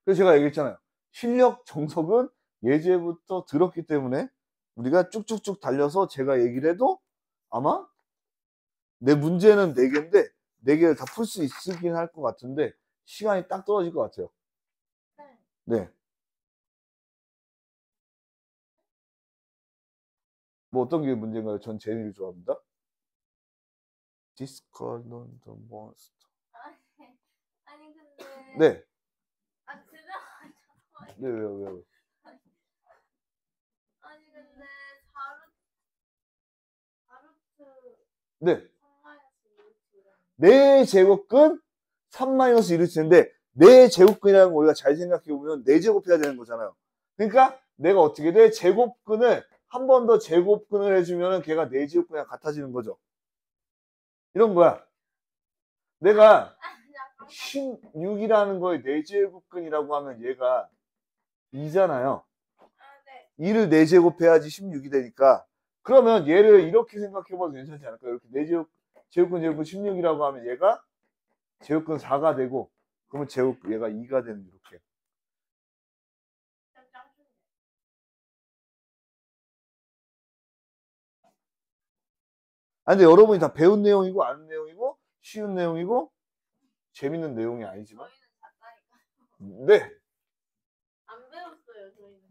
그래서 제가 얘기했잖아요. 실력 정석은 예제부터 들었기 때문에 우리가 쭉쭉쭉 달려서 제가 얘기를 해도 아마 내 문제는 4개인데 4개를 다 풀 수 있긴 할 것 같은데 시간이 딱 떨어질 것 같아요. 네. 뭐 어떤 게 문제인가요? 전 재미를 좋아합니다. Discord on the monster. 아니 근데 네. 아 진짜 잠깐만. 네, 왜요? 아니 근데 4루트 네. 3-1루트랑 4제곱근 3-1루트인데 4제곱근이라는 거 우리가 잘 생각해 보면 4제곱해야 되는 거잖아요. 그러니까 내가 어떻게 돼? 제곱근을 한 번 더 제곱근을 해주면 걔가 4제곱근이랑 같아지는 거죠. 이런 거야. 내가 16이라는 거에 4제곱근이라고 하면 얘가 2잖아요. 2를 4제곱해야지 16이 되니까. 그러면 얘를 이렇게 생각해봐도 괜찮지 않을까요? 이렇게 4제곱근 16이라고 하면 얘가 제곱근 4가 되고, 그러면 얘가 2가 되는 이렇게. 아, 근데 여러분이 다 배운 내용이고, 아는 내용이고, 쉬운 내용이고, 재밌는 내용이 아니지만. 저희는 작가니까 네. 안 배웠어요 저희는.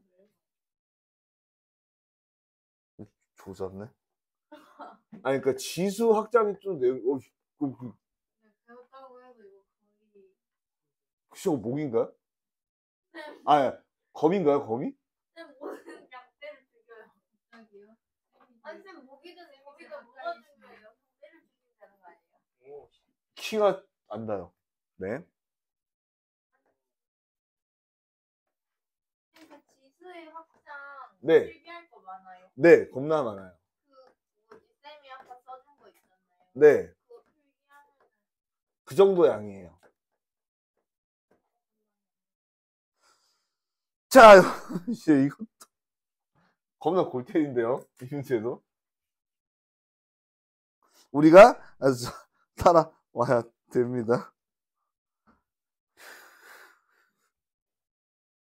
조졌네. 아니, 그러니까 지수 확장이 좀 내용, 네, 배웠다고 해도 이거 거의 혹시 목인가요? 네, 아, 검인가요, 검이? 쌤 모든 약대를 죽여요. 갑자기요? 아니 쌤 모기도 뭐가 중요해요? 때를 죽이면 되는 거 아니에요? 키가 안 나요. 네. 그러니까 지수의 확장 네. 필기할 거 많아요. 네, 겁나 많아요. 그 뭐지 쌤이 아까 써준 거 있잖아요. 네. 그거 필기하면 그 정도 양이에요. 자, 이제 이것도 겁나 골때리인데요. 이 문제도. 우리가 살아와야 됩니다.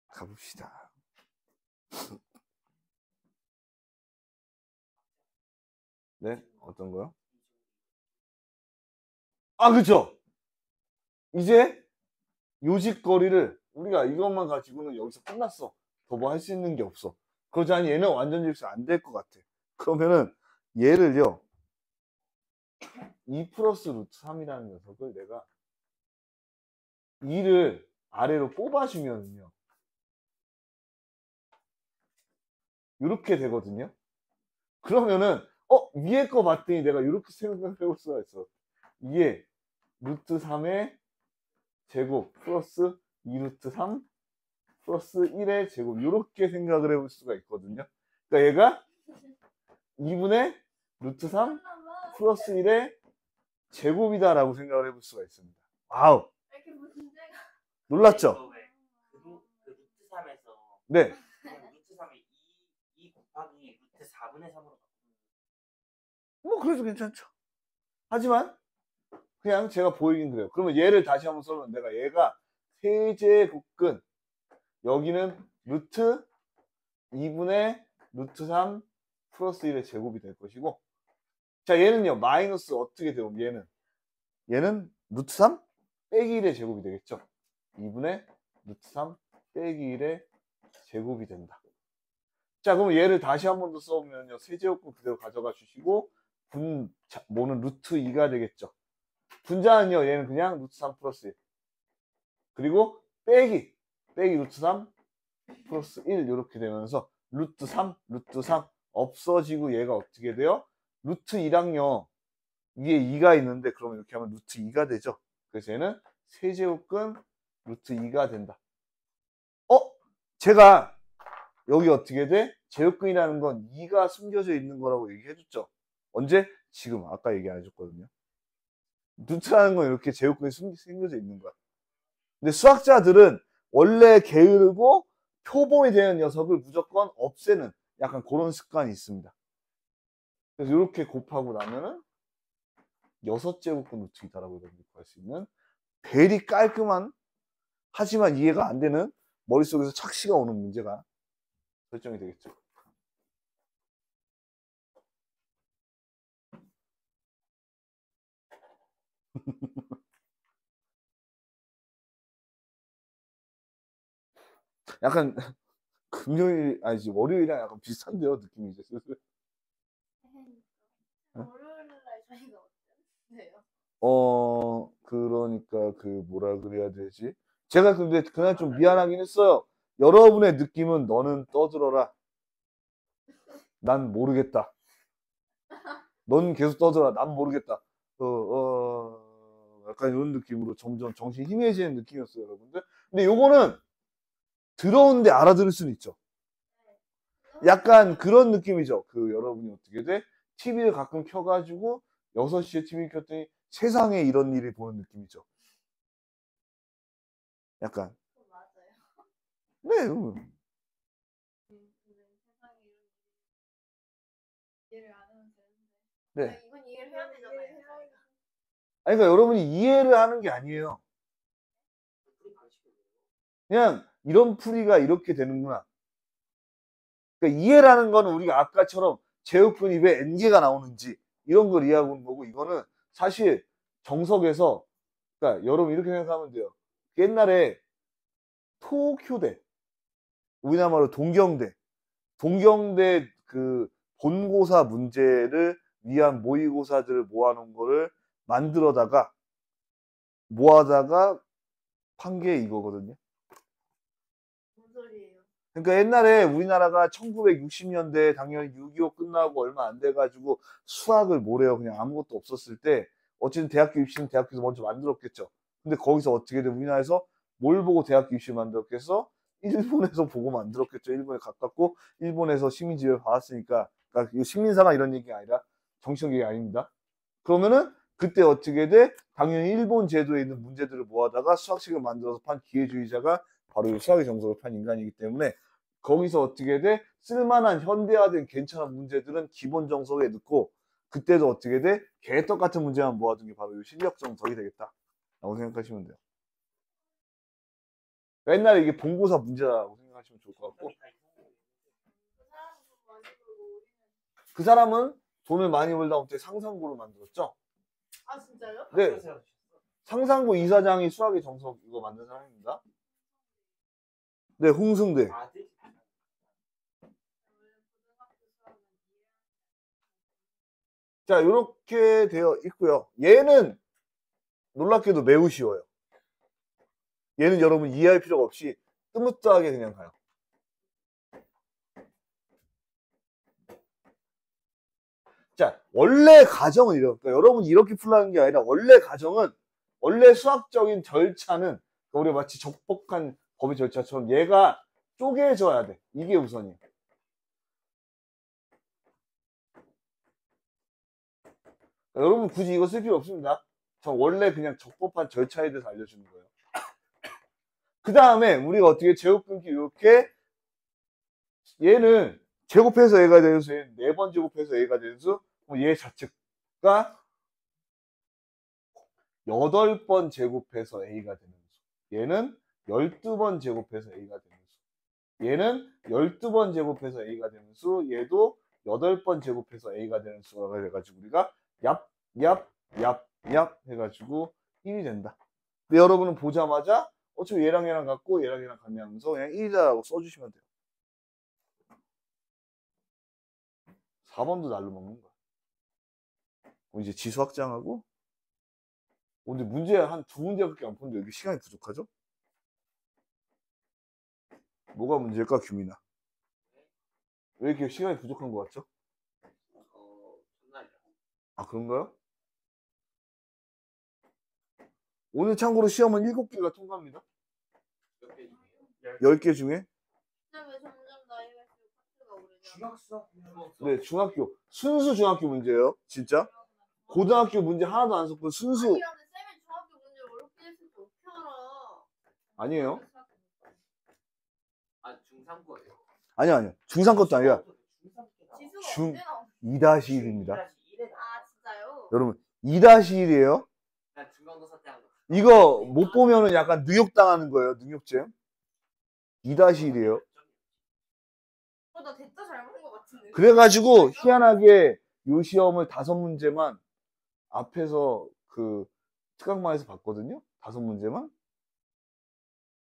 가봅시다. 네, 어떤 거요? 아, 그쵸. 이제 요직거리를 우리가 이것만 가지고는 여기서 끝났어. 더 뭐 할 수 있는 게 없어. 그러자니 얘는 완전 직수 안 될 것 같아. 그러면은 얘를요 2 플러스 루트 3이라는 녀석을 내가 2를 아래로 뽑아주면요 이렇게 되거든요. 그러면은 위에 거 봤더니 내가 이렇게 생각해 볼 수가 있어. 이게 루트 3의 제곱 플러스 2루트 3 플러스 1의 제곱 이렇게 생각을 해볼 수가 있거든요. 그러니까 얘가 2분의 루트 3 플러스 1의 제곱이다라고 생각을 해볼 수가 있습니다. 와우, 이렇게 문제가 놀랐죠? 그 루트 3에서 네. 루트 3이 2 곱하기 루트 4분의 3으로 뭐 그래도 괜찮죠. 하지만 그냥 제가 보이긴 그래요. 그러면 얘를 다시 한번 써보면 내가 얘가 세제곱근 여기는 루트 2분의 루트 3 플러스 1의 제곱이 될 것이고, 자 얘는요 마이너스 어떻게 되면 얘는 루트 3 빼기 1의 제곱이 되겠죠. 2분의 루트 3 빼기 1의 제곱이 된다. 자 그럼 얘를 다시 한 번 더 써보면요 세제곱근 그대로 가져가 주시고 뭐는 루트 2가 되겠죠. 분자는요 얘는 그냥 루트 3 플러스 1 그리고 빼기 루트 3 플러스 1 이렇게 되면서 루트 3 없어지고 얘가 어떻게 돼요? 루트 2랑요 위에 2가 있는데 그러면 이렇게 하면 루트 2가 되죠. 그래서 얘는 세제곱근 루트 2가 된다. 제가 여기 어떻게 돼? 제곱근이라는 건 2가 숨겨져 있는 거라고 얘기해줬죠. 언제? 지금 아까 얘기 안 해줬거든요. 루트라는 건 이렇게 제곱근이 숨겨져 있는 거야. 근데 수학자들은 원래 게으르고 표본이 되는 녀석을 무조건 없애는 약간 그런 습관이 있습니다. 그래서 이렇게 곱하고 나면은 6제곱근 루트이다라고 이렇게 구할 수 있는 베리 깔끔한 하지만 이해가 안 되는 머릿속에서 착시가 오는 문제가 설정이 되겠죠. 약간 금요일 아니지 월요일이랑 약간 비슷한데요 느낌이 이제 슬슬. 월요일 날 저희가 어땠어요? 그러니까 그 뭐라 그래야 되지? 제가 근데 그날 좀 미안하긴 했어요. 여러분의 느낌은 너는 떠들어라. 난 모르겠다. 넌 계속 떠들어라. 난 모르겠다. 약간 이런 느낌으로 점점 정신이 희미해지는 느낌이었어요, 여러분들. 근데 요거는 들어오는데 알아들을 수는 있죠. 약간 그런 느낌이죠. 그 여러분이 어떻게 돼? TV를 가끔 켜가지고 6시에 TV 켰더니 세상에 이런 일이 보는 느낌이죠. 약간. 맞아요. 네. 근데 세상에 이런 이해를 안 하면 되는데. 네. 이건 이해를 해야 되잖아요. 아니, 그러니까 여러분이 이해를 하는 게 아니에요. 그냥 이런 풀이가 이렇게 되는구나. 그러니까 이해라는 거는 우리가 아까처럼 제곱근이 왜 n개가 나오는지 이런 걸 이해하고 있는 거고 이거는 사실 정석에서 그러니까 여러분 이렇게 생각하면 돼요. 옛날에 토교대 우리나라 말로 동경대 그 본고사 문제를 위한 모의고사들을 모아놓은 거를 만들어다가 모아다가 판 게 이거거든요. 무슨 소리예요? 그러니까 옛날에 우리나라가 1960년대에 당연히 6.25 끝나고 얼마 안 돼가지고 수학을 뭐래요. 그냥 아무것도 없었을 때 어쨌든 대학교 입시는 대학교에서 먼저 만들었겠죠. 근데 거기서 어떻게 돼? 우리나라에서 뭘 보고 대학교 입시를 만들었겠어? 일본에서 보고 만들었겠죠. 일본에 가깝고 일본에서 시민지배를 받았으니까. 그러니까 이거 식민사가 이런 얘기가 아니라 정치적 얘기 아닙니다. 그러면은 그때 어떻게 돼? 당연히 일본 제도에 있는 문제들을 모아다가 수학식을 만들어서 판 기회주의자가 바로 이 수학의 정석을 판 인간이기 때문에 거기서 어떻게 돼? 쓸만한 현대화된 괜찮은 문제들은 기본 정석에 넣고 그때도 어떻게 돼? 개떡 같은 문제만 모아둔 게 바로 이 실력 정석이 되겠다 라고 생각하시면 돼요. 옛날에 이게 본고사 문제라고 생각하시면 좋을 것 같고 그 사람은 돈을 많이 벌다 못해 상상고를 만들었죠. 아 진짜요? 네. 상상고 이사장이 수학의 정석 이거 만든 사람입니다. 네, 홍승대. 자, 이렇게 되어 있고요. 얘는 놀랍게도 매우 쉬워요. 얘는 여러분 이해할 필요가 없이 스무스하게 그냥 가요. 자, 원래 가정은 이래요. 그러니까 여러분이 이렇게 풀라는 게 아니라 원래 가정은 원래 수학적인 절차는 우리가 마치 적법한 법의 절차처럼 얘가 쪼개져야 돼. 이게 우선이에요. 여러분 굳이 이거 쓸 필요 없습니다. 저 원래 그냥 적법한 절차에 대해서 알려주는 거예요. 그 다음에 우리가 어떻게 제곱 끊기 이렇게 얘는 제곱해서 A가 되는 수, 얘는 4번 제곱해서 A가 되는 수, 얘 자체가 8번 제곱해서 A가 되는 수. 얘는 12번 제곱해서 A가 되는 수. 얘는 12번 제곱해서 A가 되는 수. 얘도 8번 제곱해서 A가 되는 수가 돼가지고 우리가 얍 해가지고 1이 된다. 근데 여러분은 보자마자 어차피 얘랑 얘랑 같고 얘랑 얘랑 같네 하면서 그냥 1이다라고 써주시면 돼요. 4번도 날로 먹는 거야. 이제 지수 확장하고 근데 문제 한 2문제밖에 안 푸는데 여기 시간이 부족하죠? 뭐가 문제일까 규민아? 왜 이렇게 시간이 부족한 것 같죠? 아 그런가요? 오늘 참고로 시험은 7개가 통과합니다. 10개 중에? 근데 왜 점점 나이가 수가 오르냐? 중학생? 네, 중학교. 순수 중학교 문제예요. 진짜. 고등학교 문제 하나도 안 썼고 순수. 아니 근데 쌤이 중학교 문제 어렵게 했을 때 어떻게 알아? 아니에요. 아, 중3 중3 거예요. 아니요. 중3 것도 아니라 지수가 중- 언제 나오는 2-1입니다. 아 진짜요? 여러분 2-1이에요. 난 중간고사 때 한 거. 이거 못 보면은 약간 능욕당하는 거예요. 능욕죄. 2-1이에요. 나 대짜 잘 본 것 같은데. 그래가지고 희한하게 요 시험을 5문제만 앞에서 그 특강반에서 봤거든요. 5문제만.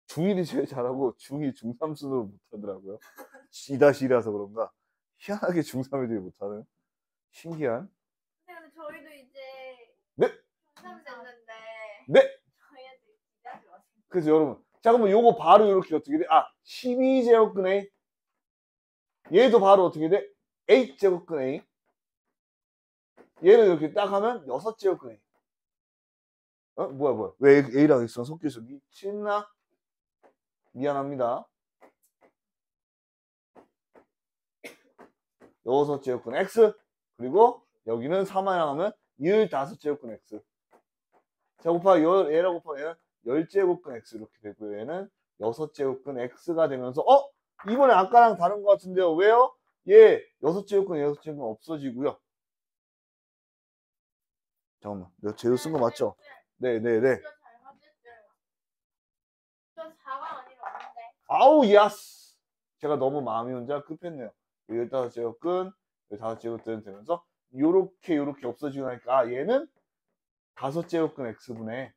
중1이 제일 잘하고 중2, 중3 순으로 못하더라고요. 2-1이라서 그런가. 희한하게 중3 애들이 못하는. 신기한. 근데 저희도 이제 네? 중3 됐는데 네. 저희한테 기대하지 마세요. 그래서 여러분, 자 그러면 요거 바로 이렇게 어떻게 돼? 12제곱근 A. 얘도 바로 어떻게 돼? 8제곱근 A. 얘는 이렇게 딱 하면 6제곱근 A. 뭐야. 왜 A랑 X랑 섞여있어? 미친나? 미안합니다. 6제곱근 X. 그리고 여기는 3하양 하면 15제곱근 X. 자, 얘랑 곱하면 얘는 10제곱근 X 이렇게 되고요. 얘는 6제곱근 X가 되면서, 이번에 아까랑 다른 것 같은데요. 왜요? 얘 6제곱근 없어지고요. 잠깐만. 내가 제로 쓴 거 맞죠? 네. 진짜 잘 맞았어요. 저 4가 아니라 없는데. 아우, 야스! 제가 너무 마음이 혼자 급했네요. 15제곱근, 15제곱근 되면서, 요렇게 없어지고 나니까, 얘는 5제곱근 X분의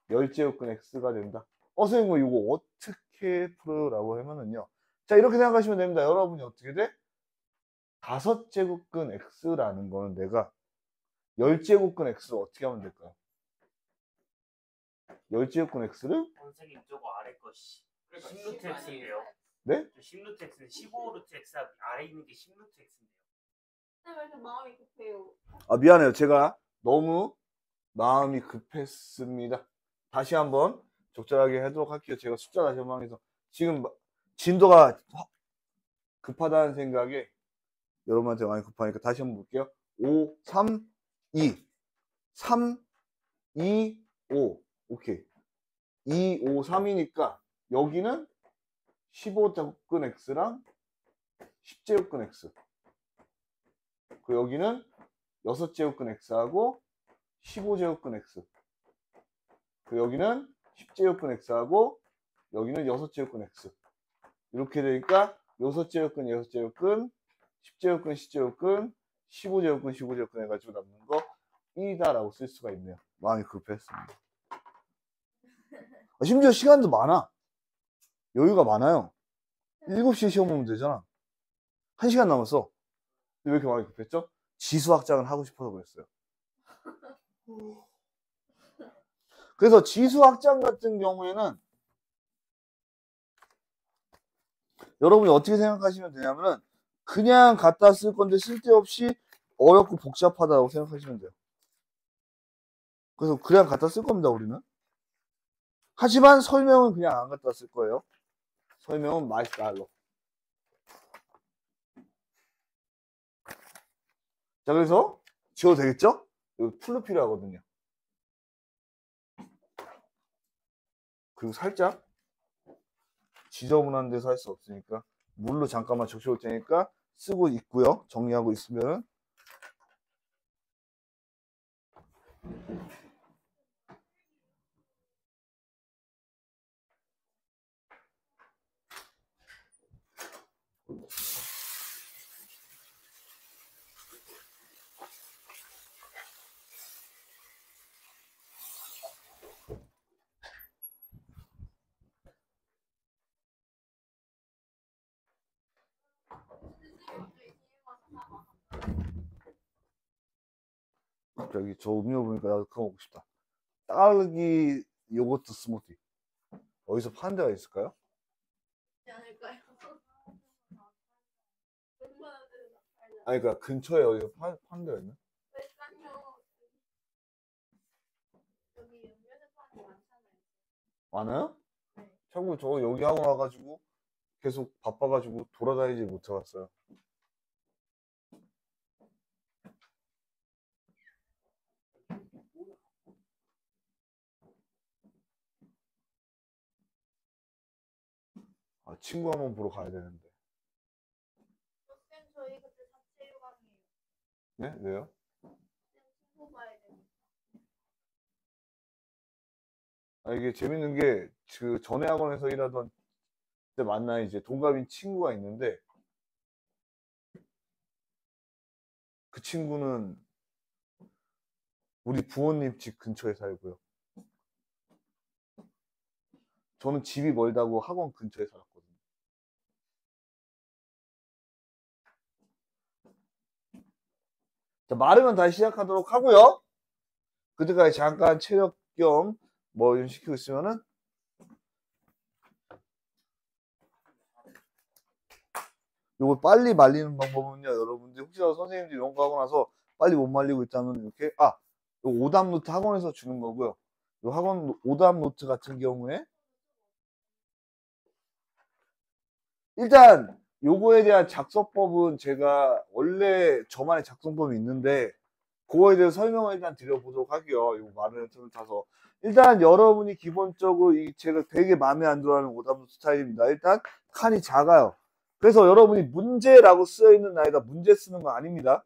10제곱근 X가 된다. 선생님, 이거 어떻게 풀어라고 하면은요. 자, 이렇게 생각하시면 됩니다. 여러분이 어떻게 돼? 5제곱근 X라는 거는 내가 10제곱근 X를 어떻게 하면 될까요? 10제곱근 X를? 선생님 저거 아래 거 10루트 X인데요. 네? 10루트 X는 15루트 X 아래 있는 게 10루트 X인데요. 왜 이렇게 마음이 급해요? 미안해요. 제가 너무 마음이 급했습니다. 다시 한번 적절하게 하도록 할게요. 제가 숫자 다시 한번 해서 지금 진도가 급하다는 생각에 여러분한테 많이 급하니까 다시 한번 볼게요. 5, 3, 2. 3, 2, 5. 오케이. 2, 5, 3이니까 여기는 15제곱근 X랑 10제곱근 X. 그 여기는 6제곱근 X하고 15제곱근 X. 그 여기는 10제곱근 X하고 여기는 6제곱근 X. 이렇게 되니까 6제곱근 6제곱근 10제곱근 10제곱근 15제곱근 15제곱근 해가지고 남는 거 1이다라고 쓸 수가 있네요. 마음이 급했습니다. 심지어 시간도 많아. 여유가 많아요. 7시에 시험 보면 되잖아. 1시간 남았어. 근데 왜 이렇게 마음이 급했죠? 지수 확장을 하고 싶어서 그랬어요. 그래서 지수 확장 같은 경우에는 여러분이 어떻게 생각하시면 되냐면은 그냥 갖다 쓸 건데 쓸데없이 어렵고 복잡하다고 생각하시면 돼요. 그래서 그냥 갖다 쓸 겁니다, 우리는. 하지만 설명은 그냥 안 갖다 쓸 거예요. 설명은 마이스달러. 자, 그래서 지워도 되겠죠? 여기 풀로 필요하거든요. 그리고 살짝 지저분한 데서 할 수 없으니까 물로 잠깐만 적셔올 테니까 쓰고 있고요. 정리하고 있으면 갑자기 저 음료 보니까 나도 그거 먹고 싶다. 딸기 요거트 스무디. 어디서 파는 데가 있을까요? 그렇지 않을까요? 아니, 그러니까 근처에 어디서 파는 데가 있나? 그러니까요. 여기 연면에 파는 게 많잖아요. 많아요? 네. 참고 저 여기 하고 와가지고 계속 바빠가지고 돌아다니지 못해봤어요. 친구 한번 보러 가야 되는데. 쌤 저희 그때 자체유강이에요. 네? 왜요? 쌤 친구 봐야 돼. 아, 이게 재밌는 게, 그 전에 학원에서 일하던 때 만난 이제 동갑인 친구가 있는데, 그 친구는 우리 부모님 집 근처에 살고요. 저는 집이 멀다고 학원 근처에 살았거든요. 자, 마르면 다시 시작하도록 하고요. 그때까지 잠깐 체력 겸 뭐 이런 시키고 있으면은, 요거 빨리 말리는 방법은요, 여러분들 혹시라도 선생님들이 이런 거 하고 나서 빨리 못 말리고 있다면 이렇게, 요 오답 노트 학원에서 주는 거고요. 요 학원 오답 노트 같은 경우에 일단 요거에 대한 작성법은 제가 원래 저만의 작성법이 있는데, 그거에 대해서 설명을 일단 드려보도록 할게요. 이거 많은 틈을 타서. 일단 여러분이 기본적으로 이 책을 되게 마음에 안 들어하는 오답노트 스타일입니다. 일단 칸이 작아요. 그래서 여러분이 문제라고 쓰여있는 나이가 문제 쓰는 거 아닙니다.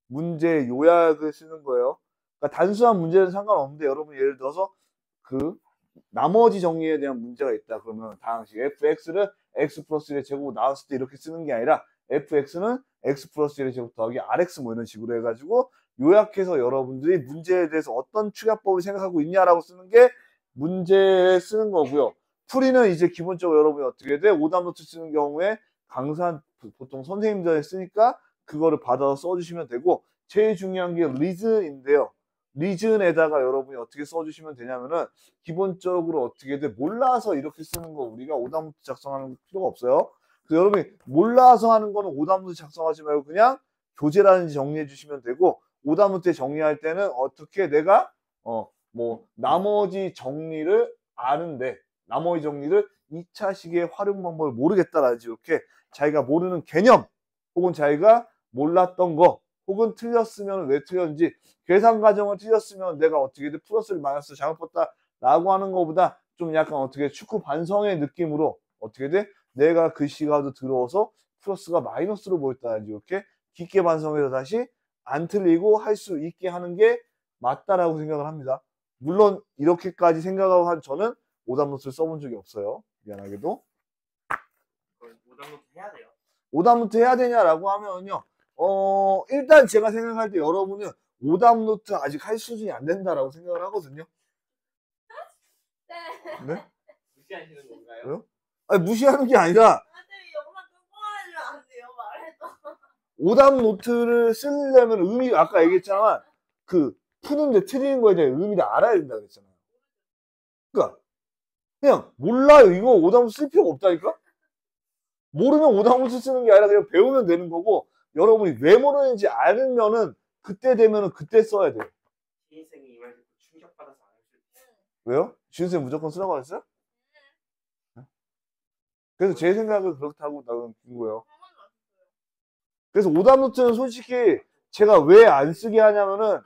문제 요약을 쓰는 거예요. 그러니까 단순한 문제는 상관없는데, 여러분이 예를 들어서 그 나머지 정리에 대한 문제가 있다 그러면 다항식 fx를 x 플러스 1의 제곱 나왔을 때 이렇게 쓰는 게 아니라 fx는 x 플러스 1의 제곱 더하기 rx 뭐 이런 식으로 해가지고 요약해서 여러분들이 문제에 대해서 어떤 추가법을 생각하고 있냐라고 쓰는 게 문제에 쓰는 거고요. 풀이는 이제 기본적으로 여러분이 어떻게 돼? 오답노트 쓰는 경우에 강사 보통 선생님들이 쓰니까 그거를 받아서 써주시면 되고, 제일 중요한 게 리즌인데요. 리즌에다가 여러분이 어떻게 써주시면 되냐면은 기본적으로 어떻게 돼? 몰라서 이렇게 쓰는 거 우리가 오답노트 작성하는 필요가 없어요. 그래서 여러분이 몰라서 하는 거는 오답노트 작성하지 말고 그냥 교재라든지 정리해 주시면 되고, 오답노트에 정리할 때는 어떻게 내가 뭐 나머지 정리를 아는데 나머지 정리를 2차 시기의 활용 방법을 모르겠다라든지 이렇게 자기가 모르는 개념 혹은 자기가 몰랐던 거 혹은 틀렸으면 왜 틀렸는지, 계산 과정을 틀렸으면 내가 어떻게든 플러스를 마이너스 잘못 봤다 라고 하는 것보다 좀 약간 어떻게 축구 반성의 느낌으로 어떻게 돼? 내가 글씨가 들어와서 플러스가 마이너스로 보였다든지 이렇게 깊게 반성해서 다시 안 틀리고 할 수 있게 하는 게 맞다라고 생각을 합니다. 물론 이렇게까지 생각하고 한 저는 오답노트를 써본 적이 없어요. 미안하게도. 그걸 오답노트 해야 돼요. 오답노트 해야 되냐라고 하면요. 일단 제가 생각할 때 여러분은 오답노트 아직 할 수준이 안 된다라고 생각을 하거든요. 네. 네? 무시하시는 건가요? 왜요? 아니, 무시하는 게 아니라 선생님이 영상 끄고 하면 안 돼요. 말해도. 오답노트를 쓰려면 의미, 아까 얘기했잖아. 그 푸는데 틀리는 거에 대한 의미를 알아야 된다 그랬잖아요. 그러니까 그냥 몰라요. 이거 오답노트 쓸 필요가 없다니까? 모르면 오답노트 쓰는 게 아니라 그냥 배우면 되는 거고, 여러분이 왜 모르는지 알면은 그때 되면은 그때 써야 돼요. 신입생이 이 말 듣고 충격받아서 안 할 수 있어요. 왜요? 지은쌤 무조건 쓰라고 했어요? 그래서 제 생각은 그렇다고 나는 든 거예요. 그래서 오답노트는 솔직히 제가 왜 안 쓰게 하냐면은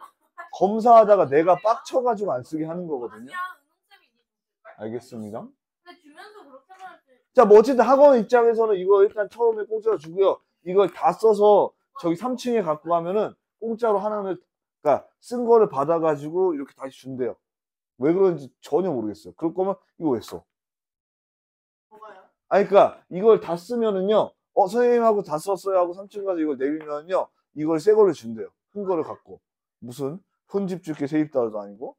검사하다가 내가 빡쳐가지고 안 쓰게 하는 거거든요. 아니야, 은홍쌤이 이제 줬을걸? 알겠습니다. 근데 주면서 그렇게 말했지. 자, 뭐 어쨌든 학원 입장에서는 이거 일단 처음에 공짜로 주고요. 이걸 다 써서 저기 3층에 갖고 가면은 공짜로 하나를, 그러니까 쓴 거를 받아가지고 이렇게 다시 준대요. 왜 그런지 전혀 모르겠어요. 그럴 거면 이거 왜 써? 뭐가요? 아니, 그러니까 이걸 다 쓰면은요. 선생님하고 다 썼어요 하고 3층 가서 이걸 내밀면요. 이걸 새 거를 준대요. 큰 거를 갖고. 무슨 혼집 줄게 세입다도 아니고.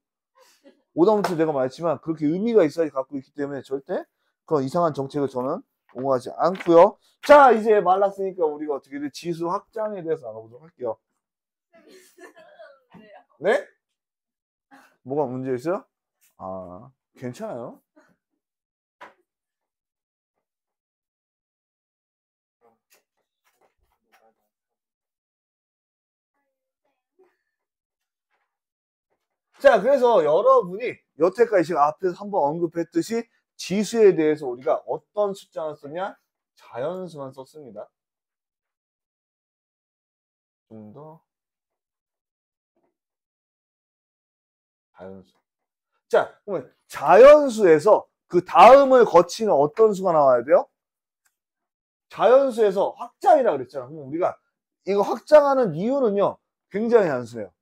오답노트 내가 말했지만 그렇게 의미가 있어야지 갖고 있기 때문에 절대 그런 이상한 정책을 저는 옹호하지 않고요. 자, 이제 말랐으니까 우리가 어떻게든 지수 확장에 대해서 알아보도록 할게요. 네? 뭐가 문제 있어요? 아, 괜찮아요. 자, 그래서 여러분이 여태까지 지금 앞에서 한번 언급했듯이 지수에 대해서 우리가 어떤 숫자를 쓰냐? 자연수만 썼습니다. 좀 더 자연수. 자, 그러면 자연수에서 그 다음을 거치는 어떤 수가 나와야 돼요? 자연수에서 확장이라 그랬잖아. 그럼 우리가 이거 확장하는 이유는요, 굉장히 단순해요.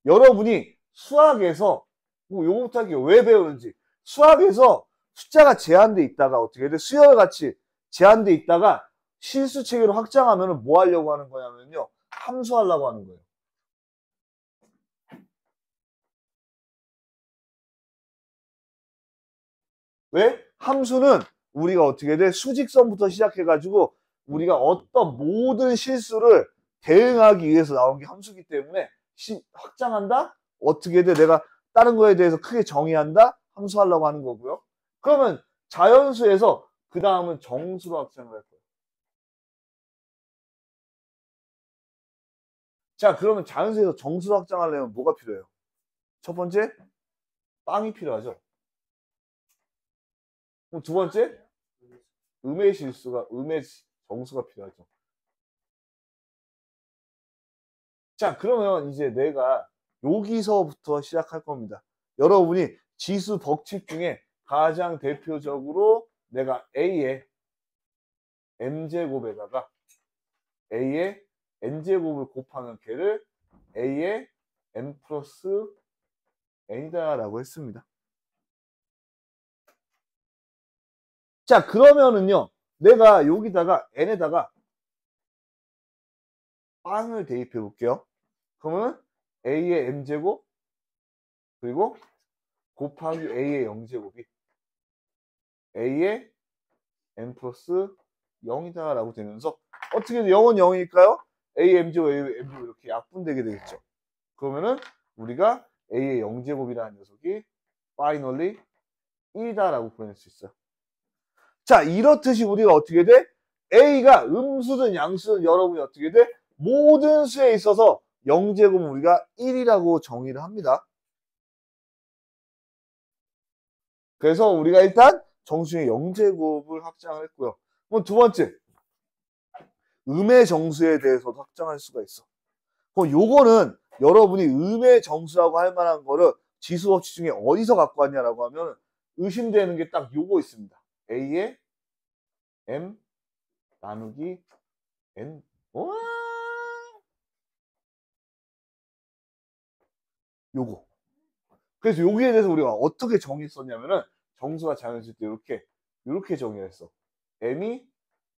여러분이 수학에서, 뭐 요거부터 할게요. 왜 배우는지. 수학에서 숫자가 제한돼 있다가 어떻게 돼? 수열 같이 제한돼 있다가 실수 체계로 확장하면 뭐 하려고 하는 거냐면요. 함수하려고 하는 거예요. 왜? 함수는 우리가 어떻게 돼? 수직선부터 시작해가지고 우리가 어떤 모든 실수를 대응하기 위해서 나온 게 함수기 때문에 확장한다? 어떻게 돼? 내가 다른 거에 대해서 크게 정의한다? 함수하려고 하는 거고요. 그러면 자연수에서 그 다음은 정수로 확장을 할 거예요. 자, 그러면 자연수에서 정수로 확장하려면 뭐가 필요해요? 첫 번째, 빵이 필요하죠. 그럼 두 번째, 음의 정수가 필요하죠. 자, 그러면 이제 내가 여기서부터 시작할 겁니다. 여러분이 지수 법칙 중에 가장 대표적으로 내가 A의 M제곱에다가 A의 N제곱을 곱하면 걔를 A의 M 플러스 N이다 라고 했습니다. 자, 그러면은요, 내가 여기다가 N에다가 빵을 대입해 볼게요. 그러면 A의 M제곱 그리고 곱하기 A의 0제곱이 A의 M 플러스 0이다 라고 되면서 어떻게 0은 0일까요? A, M제곱, A, M제곱 이렇게 약분되게 되겠죠. 그러면은 우리가 A의 0제곱이라는 녀석이 파이널리 1이다 라고 보낼 수 있어요. 자, 이렇듯이 우리가 어떻게 돼? A가 음수든 양수든 여러분이 어떻게 돼? 모든 수에 있어서 0제곱은 우리가 1이라고 정의를 합니다. 그래서 우리가 일단 정수의 0제곱을 확장을 했고요. 그럼 두 번째, 음의 정수에 대해서도 확장할 수가 있어. 그럼 요거는 여러분이 음의 정수라고 할 만한 거를 지수법칙 중에 어디서 갖고 왔냐라고 하면 의심되는 게 딱 요거 있습니다. A의 M 나누기 N. 요거. 그래서 여기에 대해서 우리가 어떻게 정의했었냐면은 정수가 자연수일 때 이렇게 정의했어. M이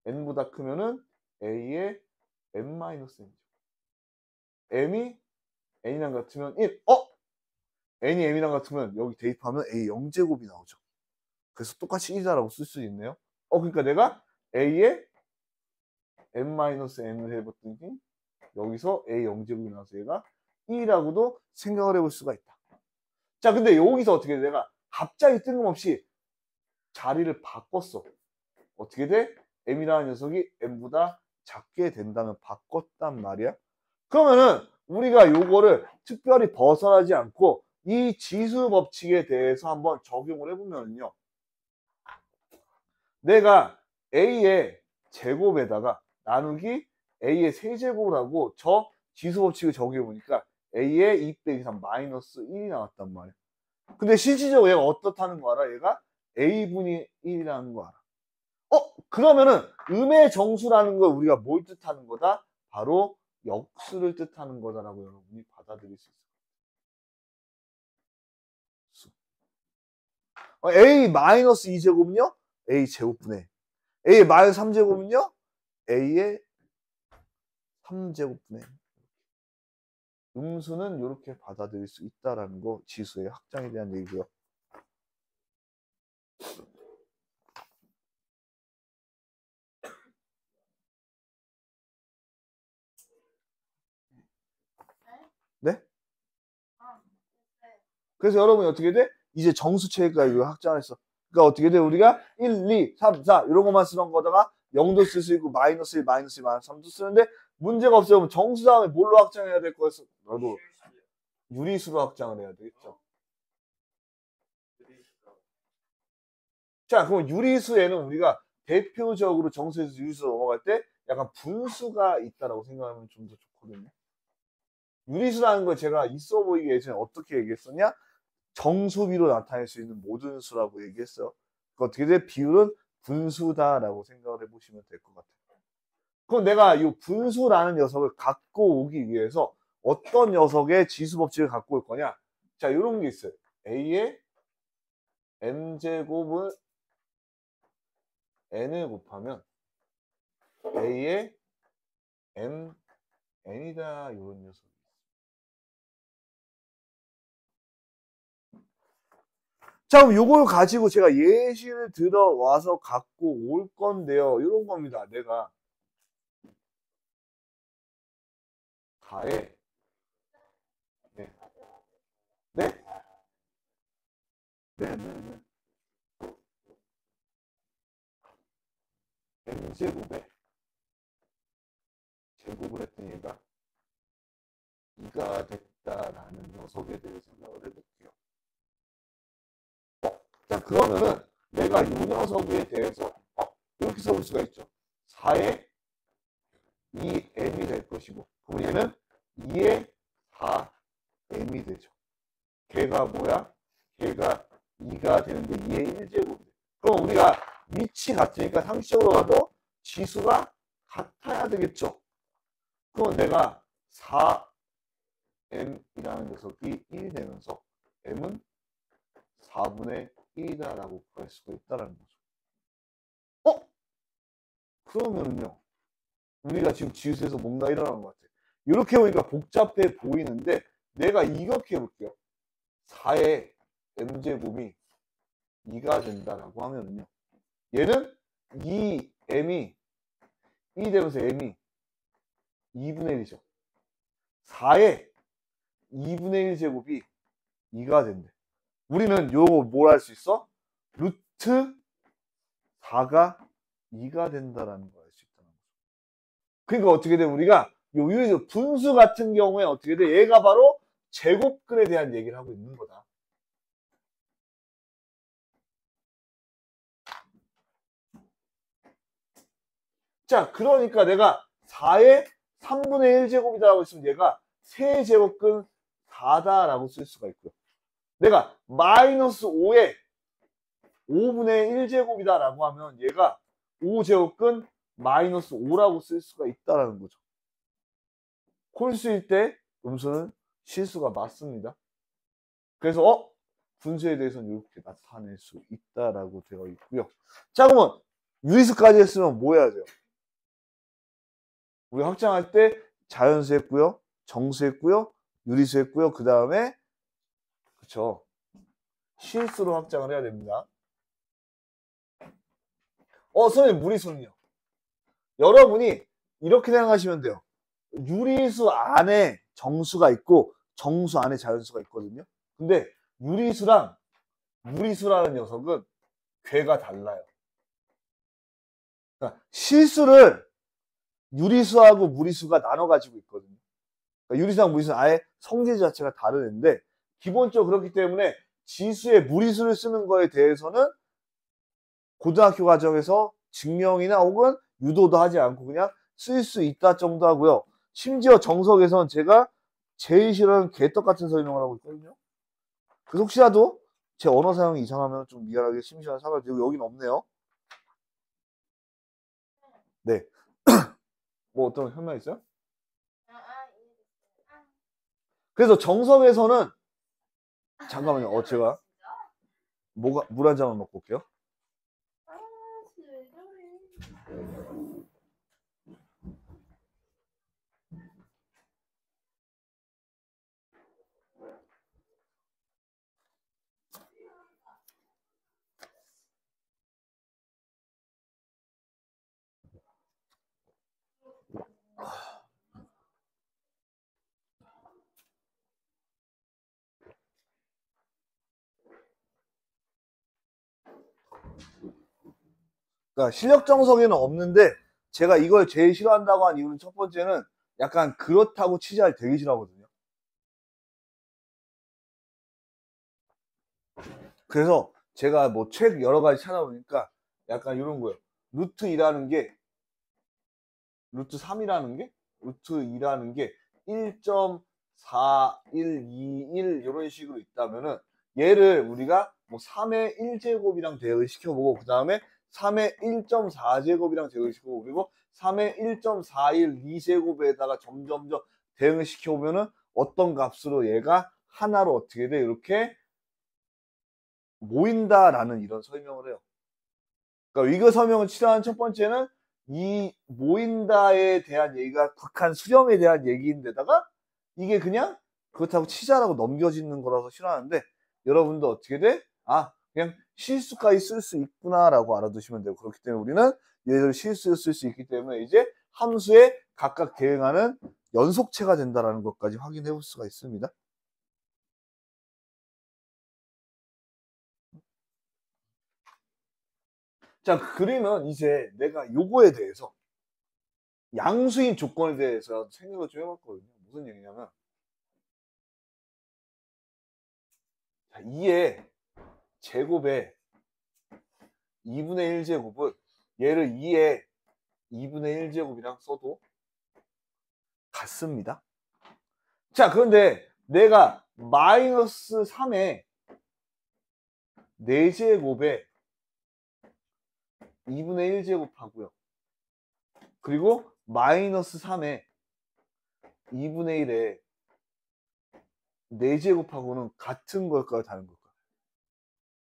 N보다 크면은 A의 M-N. M이 N이랑 같으면 1. N이 M이랑 같으면 여기 대입하면 A 0제곱이 나오죠. 그래서 똑같이 1이다라고 쓸 수 있네요. 그러니까 내가 A의 M-N을 해봤더니 여기서 A 0제곱이 나와서 얘가 1이라고도 생각을 해볼 수가 있다. 자, 근데 여기서 어떻게 돼? 내가 갑자기 뜬금없이 자리를 바꿨어. 어떻게 돼? M이라는 녀석이 M보다 작게 된다면 바꿨단 말이야. 그러면은 우리가 요거를 특별히 벗어나지 않고 이 지수 법칙에 대해서 한번 적용을 해보면요. 내가 A의 제곱에다가 나누기 A의 세제곱을 하고 저 지수 법칙을 적용해보니까 A의 2 빼기 3 마이너스 1이 나왔단 말이야. 근데 실질적으로 얘가 어떻다는 거 알아? 얘가 A분의 1이라는 거 알아. 그러면은 음의 정수라는 걸 우리가 뭘 뜻하는 거다? 바로 역수를 뜻하는 거다라고 여러분이 받아들일 수 있어요. A 마이너스 2제곱은요? A 제곱분의 A 마이너스 3제곱은요? A의 3제곱분의 음수는 이렇게 받아들일 수 있다라는 거 지수의 확장에 대한 얘기고요. 네? 그래서 여러분이 어떻게 돼? 이제 정수체까지 확장했어. 그러니까 어떻게 돼? 우리가 1, 2, 3, 4 이런 것만 쓰는 거다가 0도 쓸 수 있고 마이너스 1, 마이너스 2, 마이너스 3도 쓰는데 문제가 없어요. 그럼 정수 다음에 뭘로 확장해야 될 거였어? 너도 유리수로 확장을 해야 되겠죠. 자, 그럼 유리수에는 우리가 대표적으로 정수에서 유리수로 넘어갈 때 약간 분수가 있다라고 생각하면 좀 더 좋거든요. 유리수라는 걸 제가 있어 보이게 예전에 어떻게 얘기했었냐? 정수비로 나타낼 수 있는 모든 수라고 얘기했어요. 어떻게 돼? 비율은 분수다라고 생각을 해보시면 될 것 같아요. 그럼 내가 이 분수라는 녀석을 갖고 오기 위해서 어떤 녀석의 지수 법칙을 갖고 올 거냐? 자, 이런 게 있어요. A의 m제곱을 n을 곱하면 A의 n이다. 이런 녀석. 자, 그럼 요걸 가지고 제가 예시를 들어와서 갖고 올 건데요. 이런 겁니다. 내가 가에 네. 네? 네. n제곱에 제곱을 했더니 얘가 2가 됐다라는 녀석에 대해 생각을 해볼게요. 자, 그러면은 내가 이 녀석에 대해서 이렇게 써볼 수가 있죠. 4의 2m이 될 것이고, 그럼 얘는 2의 4m이 되죠. 걔가 뭐야? 걔가 2가 되는데 2의 1제곱이 돼. 그럼 우리가 위치 같으니까 상식적으로 봐도 지수가 같아야 되겠죠. 그럼 내가 4m이라는 녀석이 1이 되면서 m은 4분의 1이다라고 구할 수가 있다는 거죠. 그러면은요, 우리가 지금 지수에서 뭔가 일어나는 것 같아. 이렇게 보니까 복잡해 보이는데 내가 이렇게 해볼게요. 4의 m제곱이 2가 된다라고 하면은요, 얘는 2m이 1이 되면서 m이 2분의 1이죠. 4의 2분의 1제곱이 2가 된대. 우리는 요거 뭘 할 수 있어? 루트 4가 2가 된다라는 걸 알 수 있다는 거죠. 그러니까 어떻게 돼? 우리가 요 분수 같은 경우에 어떻게 돼? 얘가 바로 제곱근에 대한 얘기를 하고 있는 거다. 자, 그러니까 내가 4의 3분의 1제곱이다라고 했으면 얘가 세제곱근 4다라고 쓸 수가 있고요. 내가 마이너스 5의 5분의 1제곱이다라고 하면 얘가 5제곱근 마이너스 5라고 쓸 수가 있다라는 거죠. 홀수일 때 음수는 실수가 맞습니다. 그래서 분수에 대해서는 이렇게 나타낼 수 있다라고 되어 있고요. 자, 그러면 유리수까지 했으면 뭐 해야 돼요? 우리 확장할 때 자연수 했고요, 정수 했고요, 유리수 했고요. 그 다음에 그쵸, 실수로 확장을 해야 됩니다. 선생님, 무리수는요? 여러분이 이렇게 생각하시면 돼요. 유리수 안에 정수가 있고 정수 안에 자연수가 있거든요. 근데 유리수랑 무리수라는 녀석은 궤가 달라요. 그러니까 실수를 유리수하고 무리수가 나눠 가지고 있거든요. 그러니까 유리수랑 무리수는 아예 성질 자체가 다르는데 기본적으로 그렇기 때문에 지수의 무리수를 쓰는 거에 대해서는 고등학교 과정에서 증명이나 혹은 유도도 하지 않고 그냥 쓸 수 있다 정도 하고요. 심지어 정석에선 제가 제일 싫어하는 개떡 같은 설명을 하고 있거든요. 그래서 혹시라도 제 언어 사용이 이상하면 좀 미안하게 심심한 사과를 드리고, 여기는 없네요. 네. 뭐 어떤 현명 있어요? 그래서 정석에서는 잠깐만요. 제가 물 한 잔만 먹고 올게요. 그러니까 실력 정석에는 없는데 제가 이걸 제일 싫어한다고 한 이유는 첫 번째는 약간 그렇다고 취재할 되게 싫어하거든요. 그래서 제가 뭐 책 여러 가지 찾아보니까 약간 이런 거예요. 루트 2라는 게 루트 3이라는 게 루트 2라는 게 1.4121 이런 식으로 있다면은 얘를 우리가 뭐 3의 1제곱이랑 대응을 시켜보고 그 다음에 3의 1.4제곱이랑 제곱을 시켜보고 그리고 3의 1.41 2제곱에다가 점점점 대응을 시켜보면은 어떤 값으로 얘가 하나로 어떻게 돼? 이렇게 모인다라는 이런 설명을 해요. 그러니까 위계 설명을 치료하는 첫 번째는 이 모인다에 대한 얘기가 극한 수렴에 대한 얘기인데다가 이게 그냥 그렇다고 치자라고 넘겨지는 거라서 싫어하는데 여러분도 어떻게 돼? 아, 그냥 실수까지 쓸 수 있구나라고 알아두시면 되고 그렇기 때문에 우리는 얘를 실수를 쓸 수 있기 때문에 이제 함수에 각각 대응하는 연속체가 된다라는 것까지 확인해 볼 수가 있습니다. 자, 그러면 이제 내가 요거에 대해서 양수인 조건에 대해서 생각을 좀 해봤거든요. 무슨 얘기냐면 자, 2의 제곱에 2분의 1제곱을 얘를 2의 2분의 1제곱이랑 써도 같습니다. 자, 그런데 내가 마이너스 3의 4제곱에 2분의 1제곱 하고요. 그리고 마이너스 3의 2분의 1에 4제곱하고는 같은 걸까요? 다른 걸까요?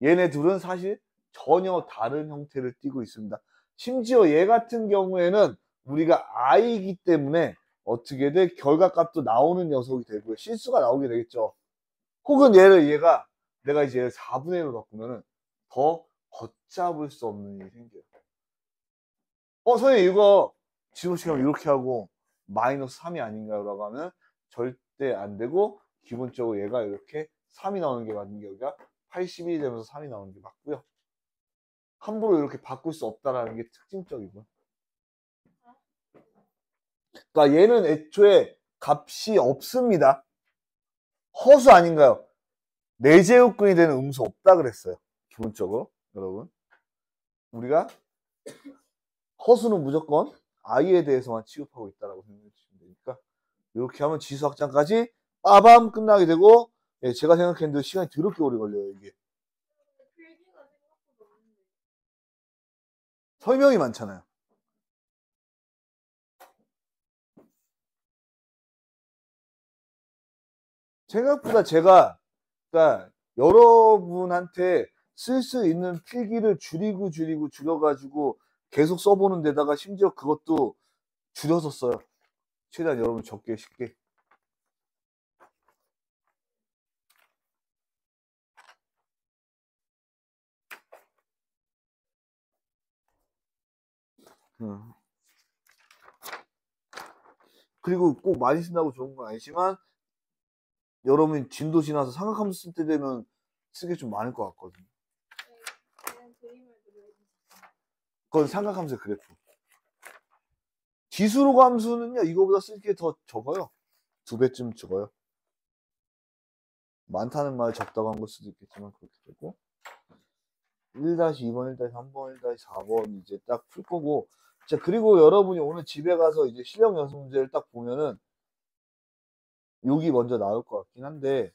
얘네 둘은 사실 전혀 다른 형태를 띠고 있습니다. 심지어 얘 같은 경우에는 우리가 i이기 때문에 어떻게 돼? 결과값도 나오는 녀석이 되고요. 실수가 나오게 되겠죠. 혹은 얘가 내가 이제 얘를 4분의 1로 바꾸면은 더 걷잡을 수 없는 일이 생겨요. 선생님 이거 지우시면 이렇게 하고 마이너스 3이 아닌가요? 라고 하면 절대 안 되고 기본적으로 얘가 이렇게 3이 나오는 게 맞는 게 여기가 81이 되면서 3이 나오는 게 맞고요. 함부로 이렇게 바꿀 수 없다라는 게 특징적이고요. 그러니까 얘는 애초에 값이 없습니다. 허수 아닌가요? 4제곱근이 되는 음수 없다 그랬어요. 기본적으로 여러분 우리가 허수는 무조건 i에 대해서만 취급하고 있다라고 생각해 주시면 되니까 이렇게 하면 지수 확장까지 빠밤 끝나게 되고 제가 생각했는데 시간이 더럽게 오래 걸려요. 이게 필기가 생각보다 없는데. 설명이 많잖아요. 생각보다 제가 그러니까 여러분한테 쓸 수 있는 필기를 줄여가지고 계속 써보는 데다가 심지어 그것도 줄여서 써요. 최대한 여러분 적게 쉽게. 그리고 꼭 많이 쓴다고 좋은 건 아니지만 여러분이 진도 지나서 삼각함수 쓸 때 되면 쓰기 좀 많을 것 같거든요. 그냥 그림을 그려야지. 그건 삼각함수의 그래프. 지수로 함수는요 이거보다 쓸 게 더 적어요. 2배쯤 적어요. 많다는 말 적다고 한 걸 수도 있겠지만 그렇게 되고 1-2번, 1-3번, 1-4번 이제 딱 풀 거고 자 그리고 여러분이 오늘 집에 가서 이제 실력 연습 문제를 딱 보면은 여기 먼저 나올 것 같긴 한데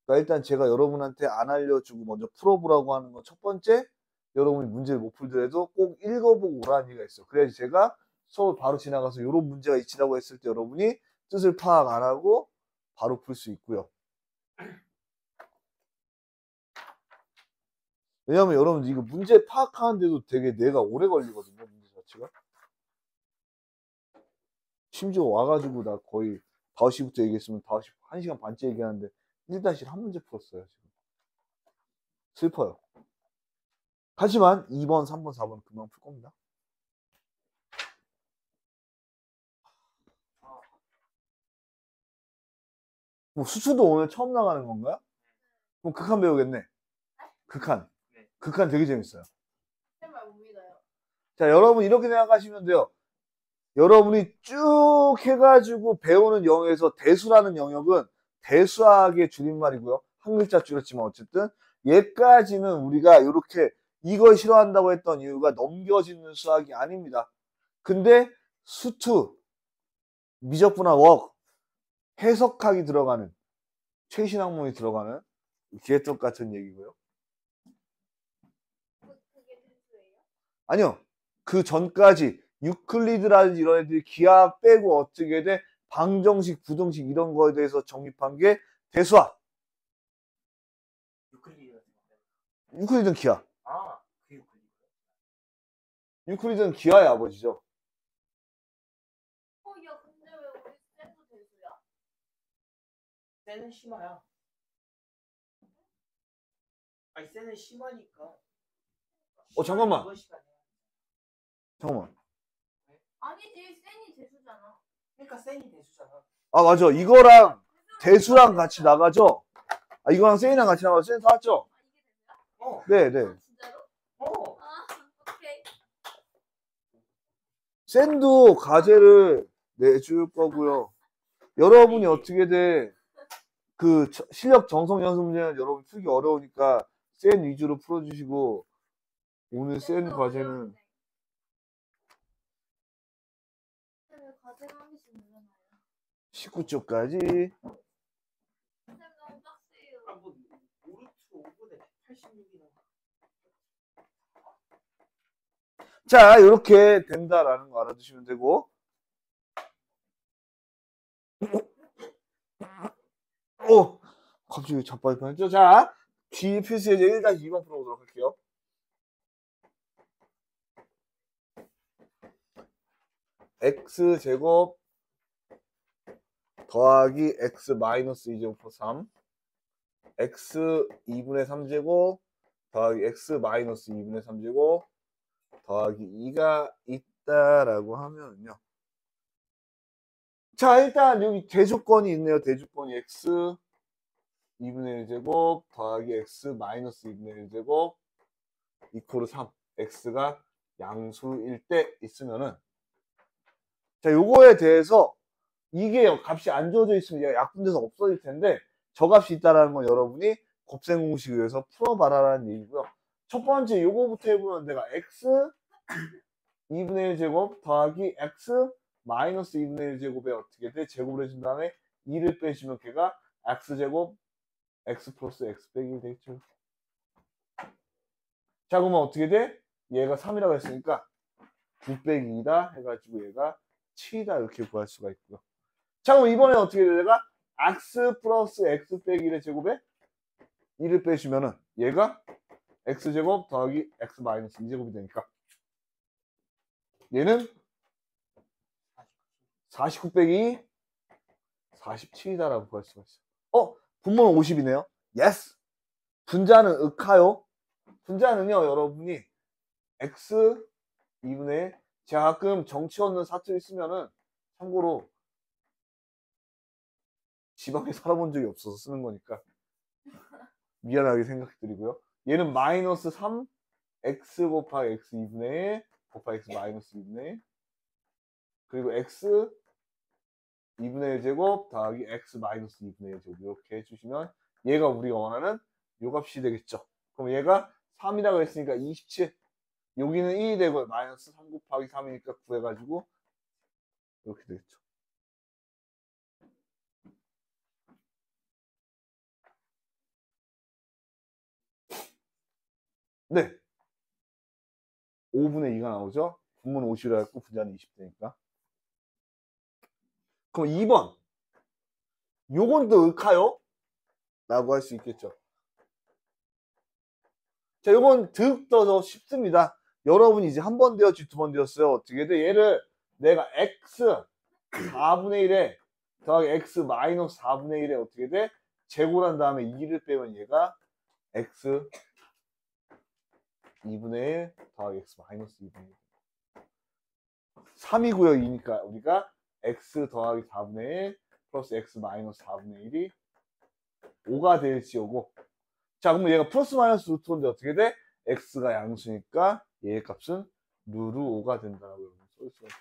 그러니까 일단 제가 여러분한테 안 알려주고 먼저 풀어보라고 하는 건 첫 번째 여러분이 문제를 못 풀더라도 꼭 읽어보고 오라는 얘기가 있어요. 그래야지 제가 수업을 바로 지나가서 이런 문제가 있으라고 했을 때 여러분이 뜻을 파악 안 하고 바로 풀 수 있고요. 왜냐면 여러분 이거 문제 파악하는데도 되게 뇌가 오래 걸리거든요. 문제 자체가. 심지어 와가지고 나 거의 5시부터 얘기했으면 5시 1시간 반째 얘기하는데 1-1 한 문제 풀었어요. 지금. 슬퍼요. 하지만 2번, 3번, 4번 금방 풀 겁니다. 뭐 수수도 오늘 처음 나가는 건가요? 그럼 극한 배우겠네. 극한. 네. 극한 되게 재밌어요. 제발 못 믿어요. 자, 여러분 이렇게 생각하시면 돼요. 여러분이 쭉 해가지고 배우는 영역에서 대수라는 영역은 대수학의 줄임말이고요. 한 글자 줄였지만 어쨌든 얘까지는 우리가 이렇게 이걸 싫어한다고 했던 이유가 넘겨지는 수학이 아닙니다. 근데 수투, 미적분화 웍, 해석학이 들어가는 최신 학문이 들어가는 기회쪽 같은 얘기고요. 그게 필수예요? 아니요. 그 전까지 유클리드라든지 이런 애들이 기하 빼고 어떻게 돼? 방정식, 부정식 이런 거에 대해서 정립한 게 대수학. 유클리드 같은 거. 유클리드는 기하. 아, 그 유클리드. 유클리드는 기하의 아버지죠. 야, 근데 왜 우리 쌤도 대수야? 쟤는 심화야. 아니, 쟤는 심하니까. 잠깐만. 이번 시간에. 잠깐만. 아니지, 쌤이 대수잖아. 그러니까 쟤이 대수잖아. 아, 맞아. 이거랑 대수랑 같이 나가죠? 아, 이거랑 쌤이랑 같이 나가죠? 쌤 사왔죠? 어. 네, 네. 아, 진짜로? 어. 아, 오케이. 쌤도 과제를 내줄 거고요. 여러분이 어떻게 돼? 그 실력 정성 연습 문제는 여러분 풀기 어려우니까 쌤 위주로 풀어주시고 오늘 쌤 과제는 쌤왜 과제가 한 개씩 늘어나요? 19쪽까지. 쌤 너무 빡세요. 아, 뭐, 오르트 5분에 186이나. 자, 이렇게 된다라는 거 알아두시면 되고. 갑자기 자빠질 뻔했죠? 자, 뒤 필수예제 1-2번 풀어보도록 할게요. x제곱 더하기 x 마이너스 2제곱 플러스 3 x 2분의 3제곱 더하기 x 마이너스 2분의 3제곱 더하기 2가 있다라고 하면요. 자, 일단 여기 대조건이 있네요. 대조건이 x 2분의 1제곱 더하기 x 마이너스 2분의 1제곱 이코르 3. x가 양수일 때 있으면은 자, 요거에 대해서 이게 값이 안 주어져 있으면 얘가 약분돼서 없어질 텐데 저 값이 있다라는 건 여러분이 곱셈 공식을 위해서 풀어봐라라는 얘기고요. 첫 번째 요거부터 해보면 내가 x 2분의 1제곱 더하기 x 마이너스 2분의 1제곱에 어떻게 돼? 제곱을 해준 다음에 2를 빼주면 걔가 x제곱 x 플러스 x 빼기 1 되겠죠. 자, 그러면 어떻게 돼? 얘가 3이라고 했으니까 9 빼기 2다 해가지고 얘가 7이다 이렇게 구할 수가 있고요. 자, 그럼 이번에 어떻게 돼? 내가 x 플러스 x 빼기 1의 제곱에 2를 빼주면은 얘가 x제곱 더하기 x 마이너스 2제곱이 되니까 얘는 49 빼기 47이다라고 구할 수가 있어요. 분모는 50이네요. 예스. 분자는 윽하요. 분자는요, 여러분이 x 2분의 제가 가끔 정치 없는 사투리 쓰면은 참고로 지방에 살아본 적이 없어서 쓰는 거니까 미안하게 생각드리고요. 얘는 마이너스 3 x 곱하기 x 2분의 1 곱하기 x 마이너스 2분의 1 그리고 x 2분의 1 제곱 더하기 x 마이너스 2분의 1 제곱 이렇게 해주시면 얘가 우리가 원하는 요 값이 되겠죠. 그럼 얘가 3이라고 했으니까 27 여기는 1이 되고 마이너스 3 곱하기 3이니까 9 해가지고 이렇게 되겠죠. 네. 5분의 2가 나오죠. 분모는 50이라 했고 분자는 20되니까. 그럼 2번. 요건 또 윽하요? 라고 할 수 있겠죠. 자, 요건 더욱더 더 쉽습니다. 여러분이 이제 한 번 되었지 두 번 되었어요. 어떻게 돼? 얘를 내가 x 4분의 1에 더하기 x 마이너스 4분의 1에 어떻게 돼? 제곱한 다음에 2를 빼면 얘가 x 2분의 1 더하기 x 마이너스 2분의 1 3이고요. 2니까 우리가 x 더하기 4분의 1 플러스 x 마이너스 4분의 1이 5가 될지 오고 자, 그럼 얘가 플러스 마이너스 루트인데 어떻게 돼? x가 양수니까 얘의 값은 루트 5가 된다라고 여러분 쏠 수가 있죠.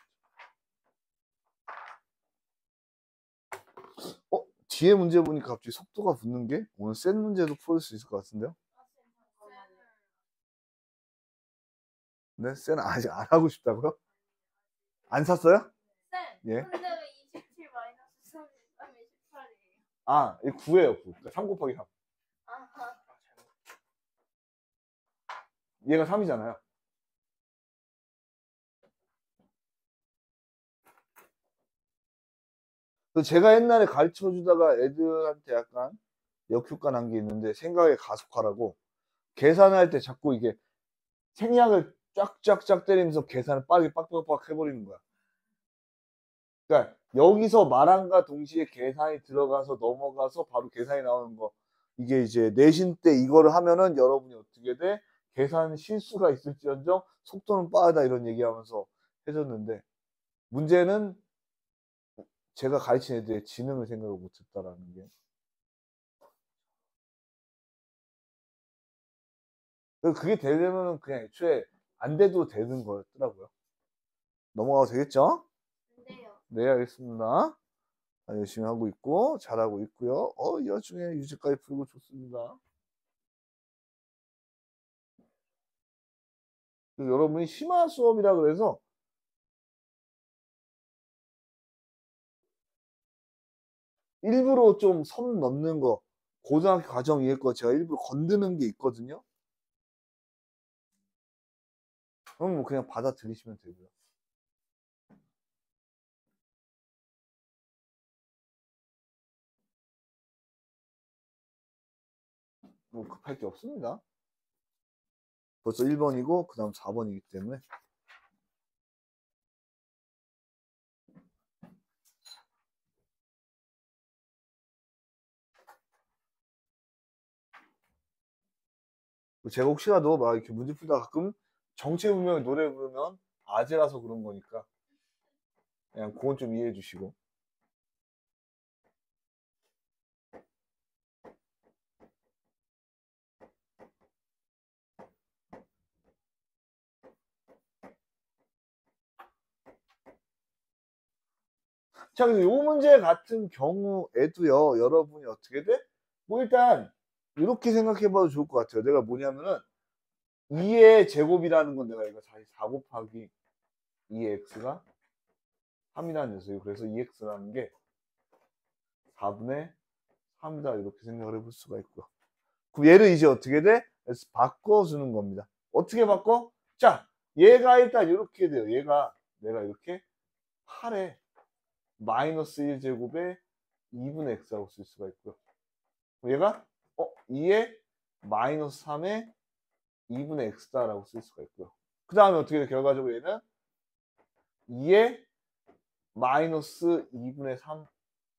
뒤에 문제 보니까 갑자기 속도가 붙는 게 오늘 센 문제도 풀 수 있을 것 같은데요? 네, 쌤 아직 안 하고 싶다고요? 안 샀어요? 쌤, 예. 근데 왜 27 마이너스 3이 18이에요? 아, 이 9예요, 9. 그러니까 3 곱하기 3. 아하. 얘가 3이잖아요. 그 제가 옛날에 가르쳐 주다가 애들한테 약간 역효과 난 게 있는데 생각의 가속화라고 계산할 때 자꾸 이게 생략을 쫙쫙쫙 때리면서 계산을 빠르게 빡빡빡 해버리는 거야. 그러니까 여기서 말함과 동시에 계산이 들어가서 넘어가서 바로 계산이 나오는 거. 이게 이제 내신 때 이거를 하면은 여러분이 어떻게 돼? 계산 실수가 있을지언정 속도는 빠르다 이런 얘기하면서 해줬는데 문제는 제가 가르친 애들의 지능을 생각을 못했다라는 게. 그게 되려면 그냥 애초에 안 돼도 되는 거였더라고요. 넘어가도 되겠죠? 근데요. 네, 알겠습니다. 열심히 하고 있고 잘하고 있고요. 이 와중에 유지까지 풀고 좋습니다. 여러분이 심화 수업이라 그래서 일부러 좀 선 넘는 거 고등학교 과정 위에 거 제가 일부러 건드는 게 있거든요. 그럼 뭐 그냥 받아들이시면 되고요. 뭐 급할 게 없습니다. 벌써 1번이고 그 다음 4번이기 때문에 제가 혹시라도 막 이렇게 문제 풀다가 가끔 정체불명의 노래 부르면 아재라서 그런 거니까 그냥 그건 좀 이해해 주시고. 자, 그래서 요 문제 같은 경우에도요, 여러분이 어떻게 돼? 뭐 일단 이렇게 생각해 봐도 좋을 것 같아요. 내가 뭐냐면은 2의 제곱이라는 건 내가 이거 4 곱하기 2의 x가 3이라는 녀석이에요. 그래서 2x라는 게 4분의 3이다 이렇게 생각을 해볼 수가 있고요. 그럼 얘를 이제 어떻게 돼? 그래서 바꿔주는 겁니다. 어떻게 바꿔? 자, 얘가 일단 이렇게 돼요. 얘가 내가 이렇게 8에 마이너스 1제곱에 2분의 x라고 쓸 수가 있고요. 얘가 2에 마이너스 3에 2분의 x다라고 쓸 수가 있고요. 그 다음에 어떻게 돼? 결과적으로 얘는 2에 마이너스 2분의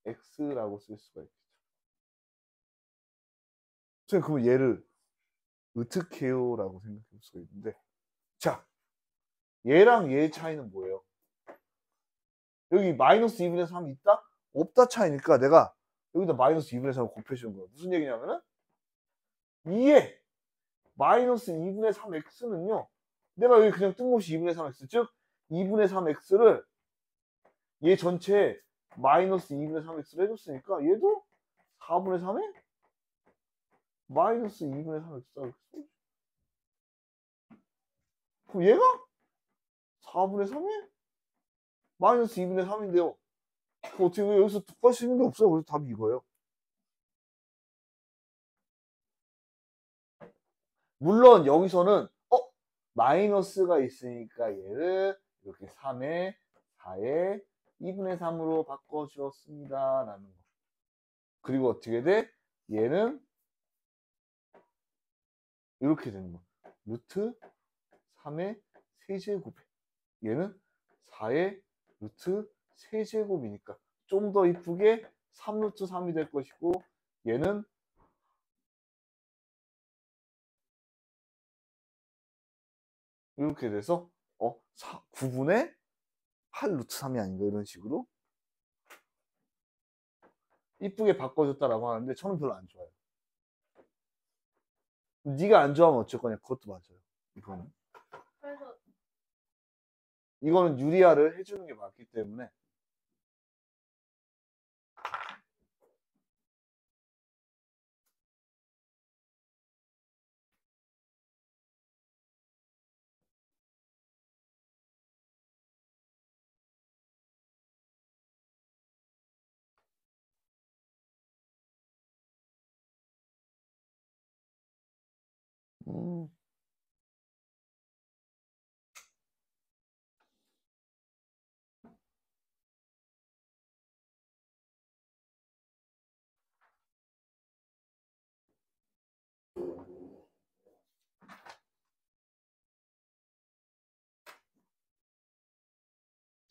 3x라고 쓸 수가 있겠죠. 그러면 얘를 어떻게 해요? 라고 생각해 볼 수가 있는데 자, 얘랑 얘의 차이는 뭐예요? 여기 마이너스 2분의 3이 있다? 없다 차이니까 내가 여기다 마이너스 2분의 3을 곱해주는 거야. 무슨 얘기냐면은 2에 마이너스 2분의 3x는요. 내가 여기 그냥 뜬금없이 2분의 3x 즉 2분의 3x를 얘 전체에 마이너스 2분의 3x를 해줬으니까 얘도 4분의 3에 마이너스 2분의 3x라고 써. 그럼 얘가 4분의 3에 마이너스 2분의 3인데요. 어떻게 여기서 구할 수 있는 게 없어요. 그래서 답이 이거예요. 물론 여기서는 마이너스가 있으니까 얘를 이렇게 3에 4에 2분의 3으로 바꿔주었습니다. 라는 거. 그리고 어떻게 돼? 얘는 이렇게 되는 거. 루트 3의 세제곱에 얘는 4의 루트 세제곱이니까 좀 더 이쁘게 3루트 3이 될 것이고 얘는 이렇게 돼서 9분의 8루트 3이 아닌가 이런 식으로 이쁘게 바꿔줬다라고 하는데 저는 별로 안 좋아요. 네가 안 좋아하면 어쩔 거냐 그것도 맞아요. 이거는 그래서 이거는 유리화를 해주는 게 맞기 때문에 음,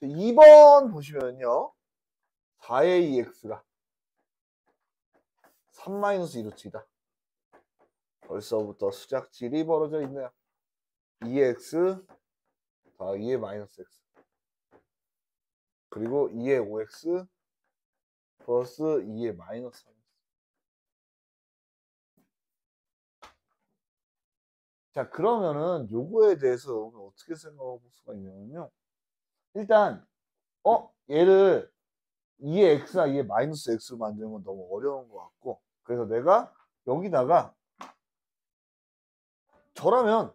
2번 보시면요. 4의 2x가 3-2루트이다. 벌써부터 수작질이 벌어져 있네요. 2x 더하기 2의 마이너스 x 그리고 2의 5x 플러스 2의 마이너스 3x. 자, 그러면은 요거에 대해서 어떻게 생각해 볼 수가 있냐면요. 일단 얘를 2의 x나 2의 마이너스 x로 만드는 건 너무 어려운 것 같고, 그래서 내가 여기다가 저라면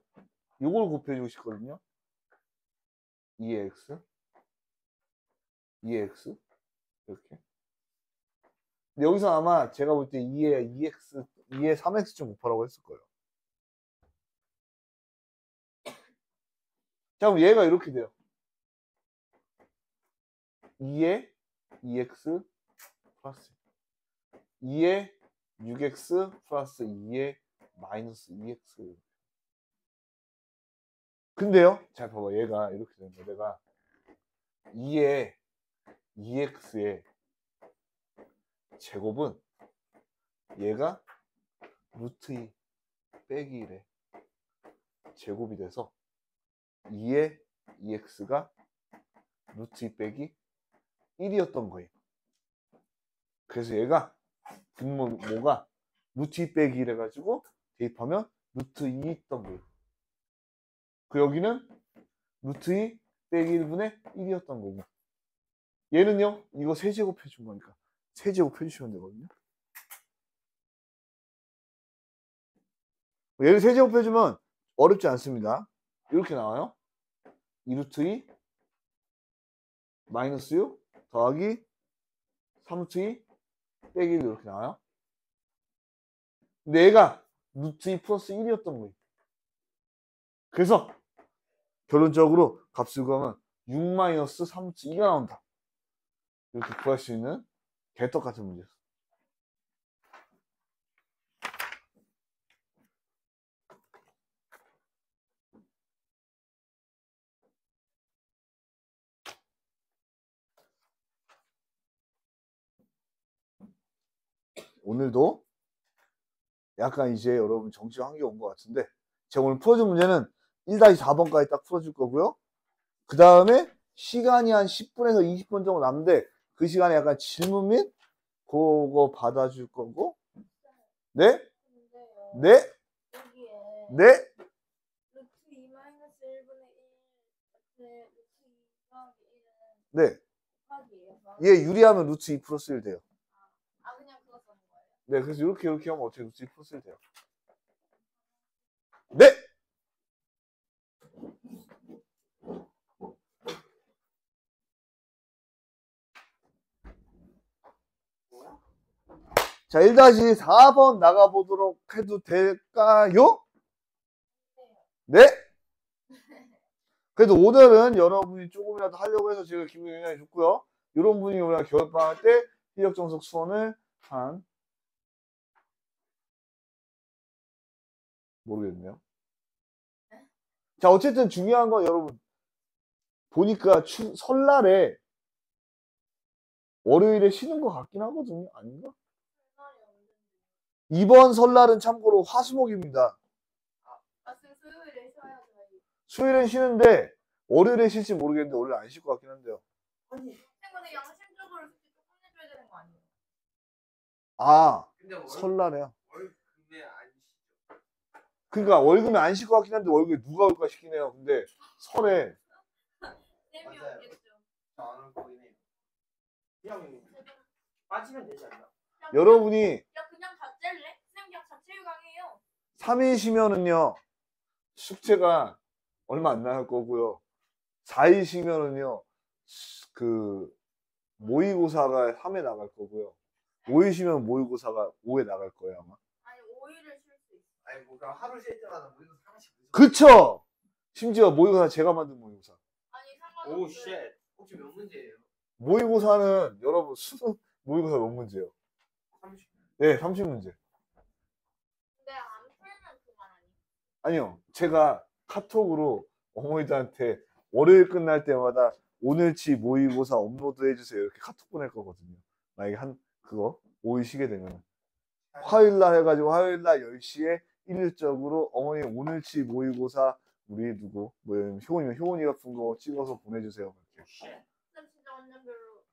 요걸 곱해주고 싶거든요. 2의 x 2의 x 이렇게. 근데 여기서 아마 제가 볼 때 2의 2x 2의 3x 좀 곱하라고 했을 거예요. 자, 그럼 얘가 이렇게 돼요. 2의 2x 플러스 2의 6x 플러스 2의 마이너스 2x. 근데요, 잘 봐봐. 얘가 이렇게 되는 거야. 내가 2의 2x의 제곱은 얘가 루트 2 빼기 1의 제곱이 돼서 2의 2x가 루트 2 빼기 1이었던 거예요. 그래서 얘가 분모가 루트 2 빼기 1 해가지고 대입하면 루트 2 있던 거예요. 그 여기는 루트 2 빼기 1분의 1이었던 거고, 얘는요, 이거 세제곱 해준 거니까 세제곱 해주시면 되거든요. 얘를 세제곱 해주면 어렵지 않습니다. 이렇게 나와요. 2루트 2 마이너스 6 더하기 3루트 2 빼기 1 이렇게 나와요. 근데 얘가 루트 2 플러스 1이었던 거예요. 그래서 결론적으로 값을 구하면 6 마이너스 3루트 2가 나온다. 이렇게 구할 수 있는 개떡 같은 문제였어. 오늘도 약간 이제 여러분 정신 한계 온 것 같은데, 제가 오늘 풀어준 문제는 1-4번까지 딱 풀어줄 거고요. 그 다음에 시간이 한 10분에서 20분 정도 남는데, 그 시간에 약간 질문 및 그거 받아줄 거고. 네? 네? 여기에 네? 루트 2 마이너스 1분의 1 루트 2 더하기 1은 네. 곱하기예요. 얘 유리하면 루트 2 플러스 1 돼요. 그냥 그거 쓰는 거예요? 네, 그래서 이렇게 하면 어떻게 루트 2 플러스 1 돼요? 네! 자, 1-4번 나가보도록 해도 될까요? 네? 그래도 오늘은 여러분이 조금이라도 하려고 해서 제가 기분이 굉장히 좋고요. 이런 분이 우리가 겨울방학 때 희역정석 수원을 한 모르겠네요. 자, 어쨌든 중요한 건 여러분 보니까 설날에 월요일에 쉬는 것 같긴 하거든요. 아닌가? 이번 설날은 참고로 화수목입니다. 수요일에 쉬어야 저희. 수요일엔 쉬는데 월요일에 쉴지 모르겠는데 월요일 안 쉴 것 같긴 한데요. 근데 양심적으로 숙제 조금 내줘야 되는 거 아니에요? 아, 근데 설날에요. 월급에 안 쉬죠. 그러니까 월급이 안 쉴 것 같긴 한데 월급에 누가 올까 싶긴 해요. 근데 설에 쌤이 맞아요. 오겠죠. 저안 보이네 그냥 빠지면 되지 않나? 여러분이 야 그냥 다 짤래? 쌤 그냥 자체유강해요. 3일 쉬면은요 숙제가 얼마 안 나갈 거고요. 4일 쉬면은요 그 모의고사가 3회 나갈 거고요. 5일 쉬면 모의고사가 5회 나갈 거예요 아마. 아니 5일을 쉴 수 있어. 아니 뭐 그럼 하루 쉴 때마다 우리도 하나씩 무슨 그쵸? 심지어 모의고사 제가 만든 모의고사. 아니 상관없어요. 오 쉣. 혹시 몇 문제예요? 모의고사는 여러분 수능 모의고사 몇 문제예요? 30. 네, 30문제. 근데 안 풀면 그만 아니. 아니요. 제가 카톡으로 어머니들한테 월요일 끝날 때마다 오늘치 모의고사 업로드 해주세요. 이렇게 카톡 보낼 거거든요. 만약에 그거 오이 쉬게 되면. 화요일날 해가지고 화요일날 10시에 일일적으로 어머니 오늘치 모의고사 우리 누구 뭐 효원이면 효원이 같은 거 찍어서 보내주세요. 이렇게. 난 진짜 완전 별로.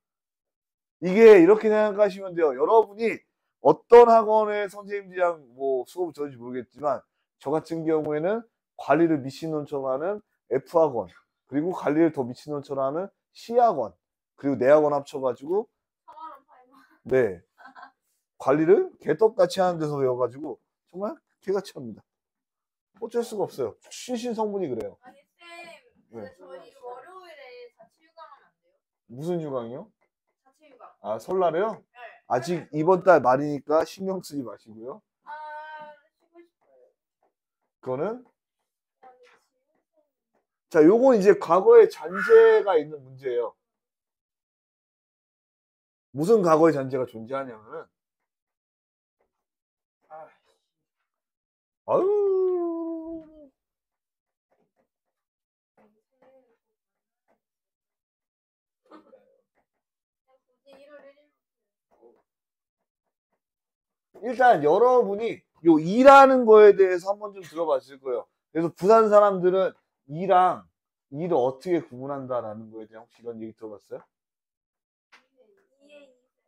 이게 이렇게 생각하시면 돼요. 여러분이 어떤 학원의 선생님들이랑 뭐 수업을 들었는지 모르겠지만 저 같은 경우에는 관리를 미친놈처럼 하는 F학원, 그리고 관리를 더 미친놈처럼 하는 C학원, 그리고 내 학원 합쳐가지고 4만원 파이만. 네 관리를 개떡같이 하는 데서 배워가지고 정말 개같이 합니다. 어쩔 수가 없어요. 신신 성분이 그래요. 아니 쌤, 네. 근데 저희 월요일에 자취 휴강하면 안 돼요? 무슨 휴강이요? 자취 휴강. 아 설날에요? 네. 아직 이번 달 말이니까 신경 쓰지 마시고요. 아, 쉬고 싶어요. 그거는 아니, 자, 요건 이제 과거에 잔재가 있는 문제예요. 무슨 과거의 잔재가 존재하냐면은, 아유, 굳이 1월 1일. 일단 여러분이 요 일하는 거에 대해서 한번 좀 들어봤을 거예요. 그래서 부산 사람들은 이랑 일을 어떻게 구분한다라는 거에 대한 혹시 이런 얘기 들어봤어요?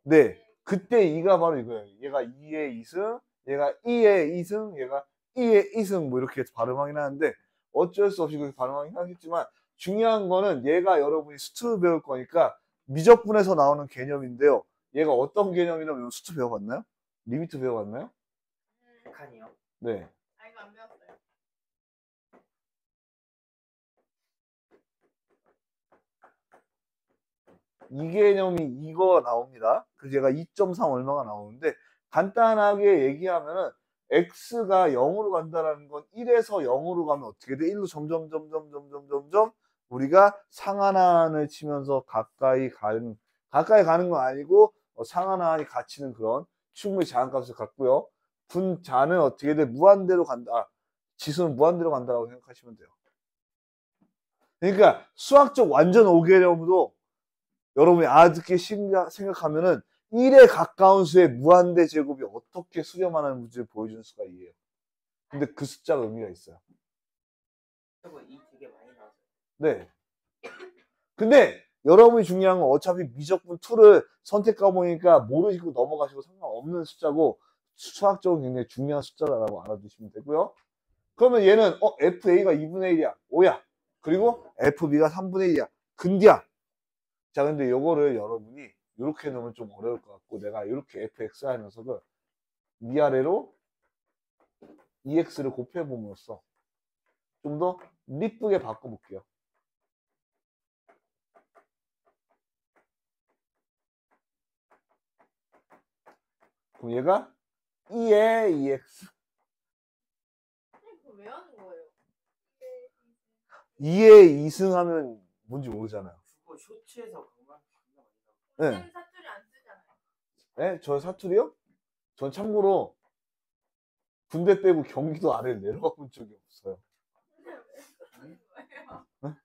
네. 그때 이가 바로 이거예요. 얘가 2의 2승, 얘가 2의 2승, 얘가 2의 2승 뭐 이렇게 발음하긴 하는데 어쩔 수 없이 그렇게 발음하긴 하겠지만 중요한 거는 얘가 여러분이 수투 배울 거니까 미적분에서 나오는 개념인데요. 얘가 어떤 개념이냐면 수투 배워봤나요? 리미트 배워봤나요? 칸이요? 네. 아, 이거 안 배웠어요. 이 개념이 이거 나옵니다. 그래서 얘가 2.3 얼마가 나오는데 간단하게 얘기하면은 x가 0으로 간다라는 건 1에서 0으로 가면 어떻게 돼? 1로 점점 우리가 상하나를 치면서 가까이 가는 건 아니고 상하나이 갇히는 그런 충분히 자한값을 갖고요. 분자는 어떻게 돼? 무한대로 간다. 지수는 무한대로 간다라고 생각하시면 돼요. 그러니까 수학적 완전 5개념으로 여러분이 알아듣기 생각하면은 1에 가까운 수의 무한대 제곱이 어떻게 수렴하는 문제를 보여주는 수가 이해요. 근데 그 숫자가 의미가 있어요. 이 되게 많이 나왔어요. 네. 근데 여러분이 중요한 건 어차피 미적분 2를 선택하고 보니까 모르시고 넘어가시고 상관없는 숫자고 수학적으로 굉장히 중요한 숫자라고 알아두시면 되고요. 그러면 얘는 FA가 2분의 1이야. 5야. 그리고 FB가 3분의 1이야. 근디야. 자, 근데 요거를 여러분이 이렇게 넣으면 좀 어려울 것 같고 내가 이렇게 fx의 녀석을 위아래로 ex를 곱해봄으로써 좀 더 이쁘게 바꿔볼게요. 그럼 얘가 2의 ex, 그거 왜 하는 거예요? 2의 2승 하면 뭔지 모르잖아요. 그거 쇼츠에서 그만 네. 쌤 사투리 안 쓰잖아요. 네? 저 사투리요? 전 참고로 군대 빼고 경기도 아래를 내려가 본 적이 없어요. 근데 왜 그러는 거예요?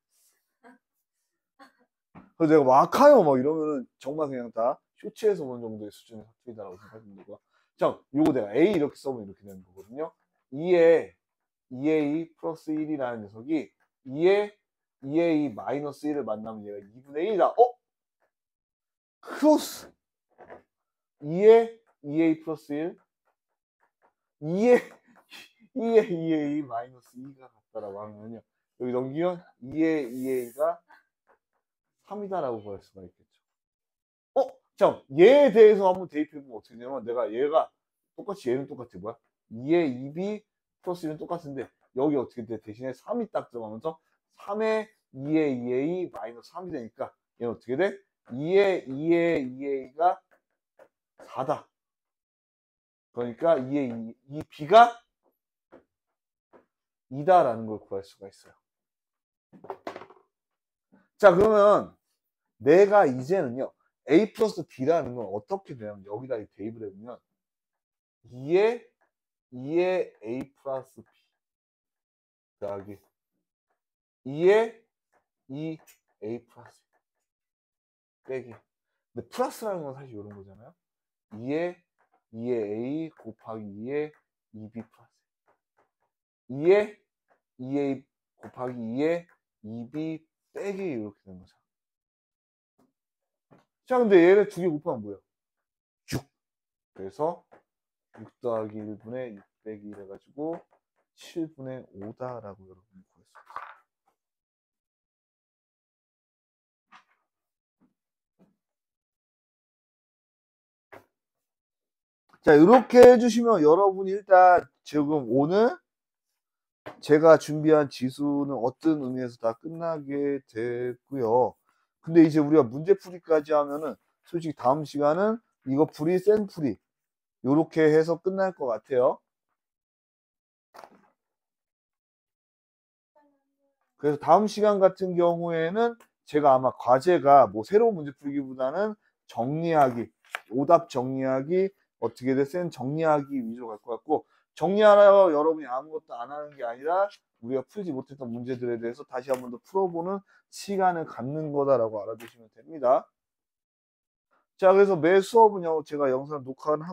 그래서 내가 막하요 막 이러면은 정말 그냥 다 쇼츠에서 본 정도의 수준의 사투리다라고 생각하시면 되고요. 자, 요거 내가 A 이렇게 써보면 이렇게 되는 거거든요. 2A 플러스 1이라는 녀석이 2A 마이너스 1을 만나면 얘가 2분의 1이다. 크로스 2A 플러스 1 2A 마이너스 2가 같다라고 하면요. 여기 넘기면 2A가 3이다라고 볼 수가 있겠죠. 자, 얘에 대해서 한번 대입해보면 어떻게 되냐면 내가 얘가 똑같이 얘는 똑같아. 뭐야? 2의 2B 플러스 1은 똑같은데 여기 어떻게 돼? 대신에 3이 딱 들어가면서 3의 2의 2A 마이너스 3이 되니까 얘는 어떻게 돼? 2의 2A가 4다. 그러니까 2의 2B가 2다라는 걸 구할 수가 있어요. 자, 그러면 내가 이제는요. A 플러스 B라는 건 어떻게 되냐면 여기다 대입을 해보면 2의 A 플러스 B 더하기 2의 2A 플러스 빼기. 근데 플러스라는 건 사실 이런 거잖아요. 2에 A 곱하기 2에 2B 플러스 2에 2A 곱하기 2에 2B 빼기 이렇게 되는 거죠. 자, 근데 얘를 두 개 곱하면 뭐야? 6. 그래서 6 더하기 1분의 6 빼기 1 해가지고 7분의 5다라고 여러분이 구했습니다. 자, 이렇게 해주시면 여러분이 일단 지금 오늘 제가 준비한 지수는 어떤 의미에서 다 끝나게 됐고요. 근데 이제 우리가 문제풀이까지 하면은 솔직히 다음 시간은 이거 풀이, 센 풀이 요렇게 해서 끝날 것 같아요. 그래서 다음 시간 같은 경우에는 제가 아마 과제가 뭐 새로운 문제 풀기보다는 정리하기, 오답 정리하기, 어떻게 됐든 정리하기 위주로 갈 것 같고, 정리하라고 여러분이 아무것도 안 하는 게 아니라 우리가 풀지 못했던 문제들에 대해서 다시 한 번 더 풀어보는 시간을 갖는 거다라고 알아두시면 됩니다. 자, 그래서 매 수업은요, 제가 영상 녹화를 하고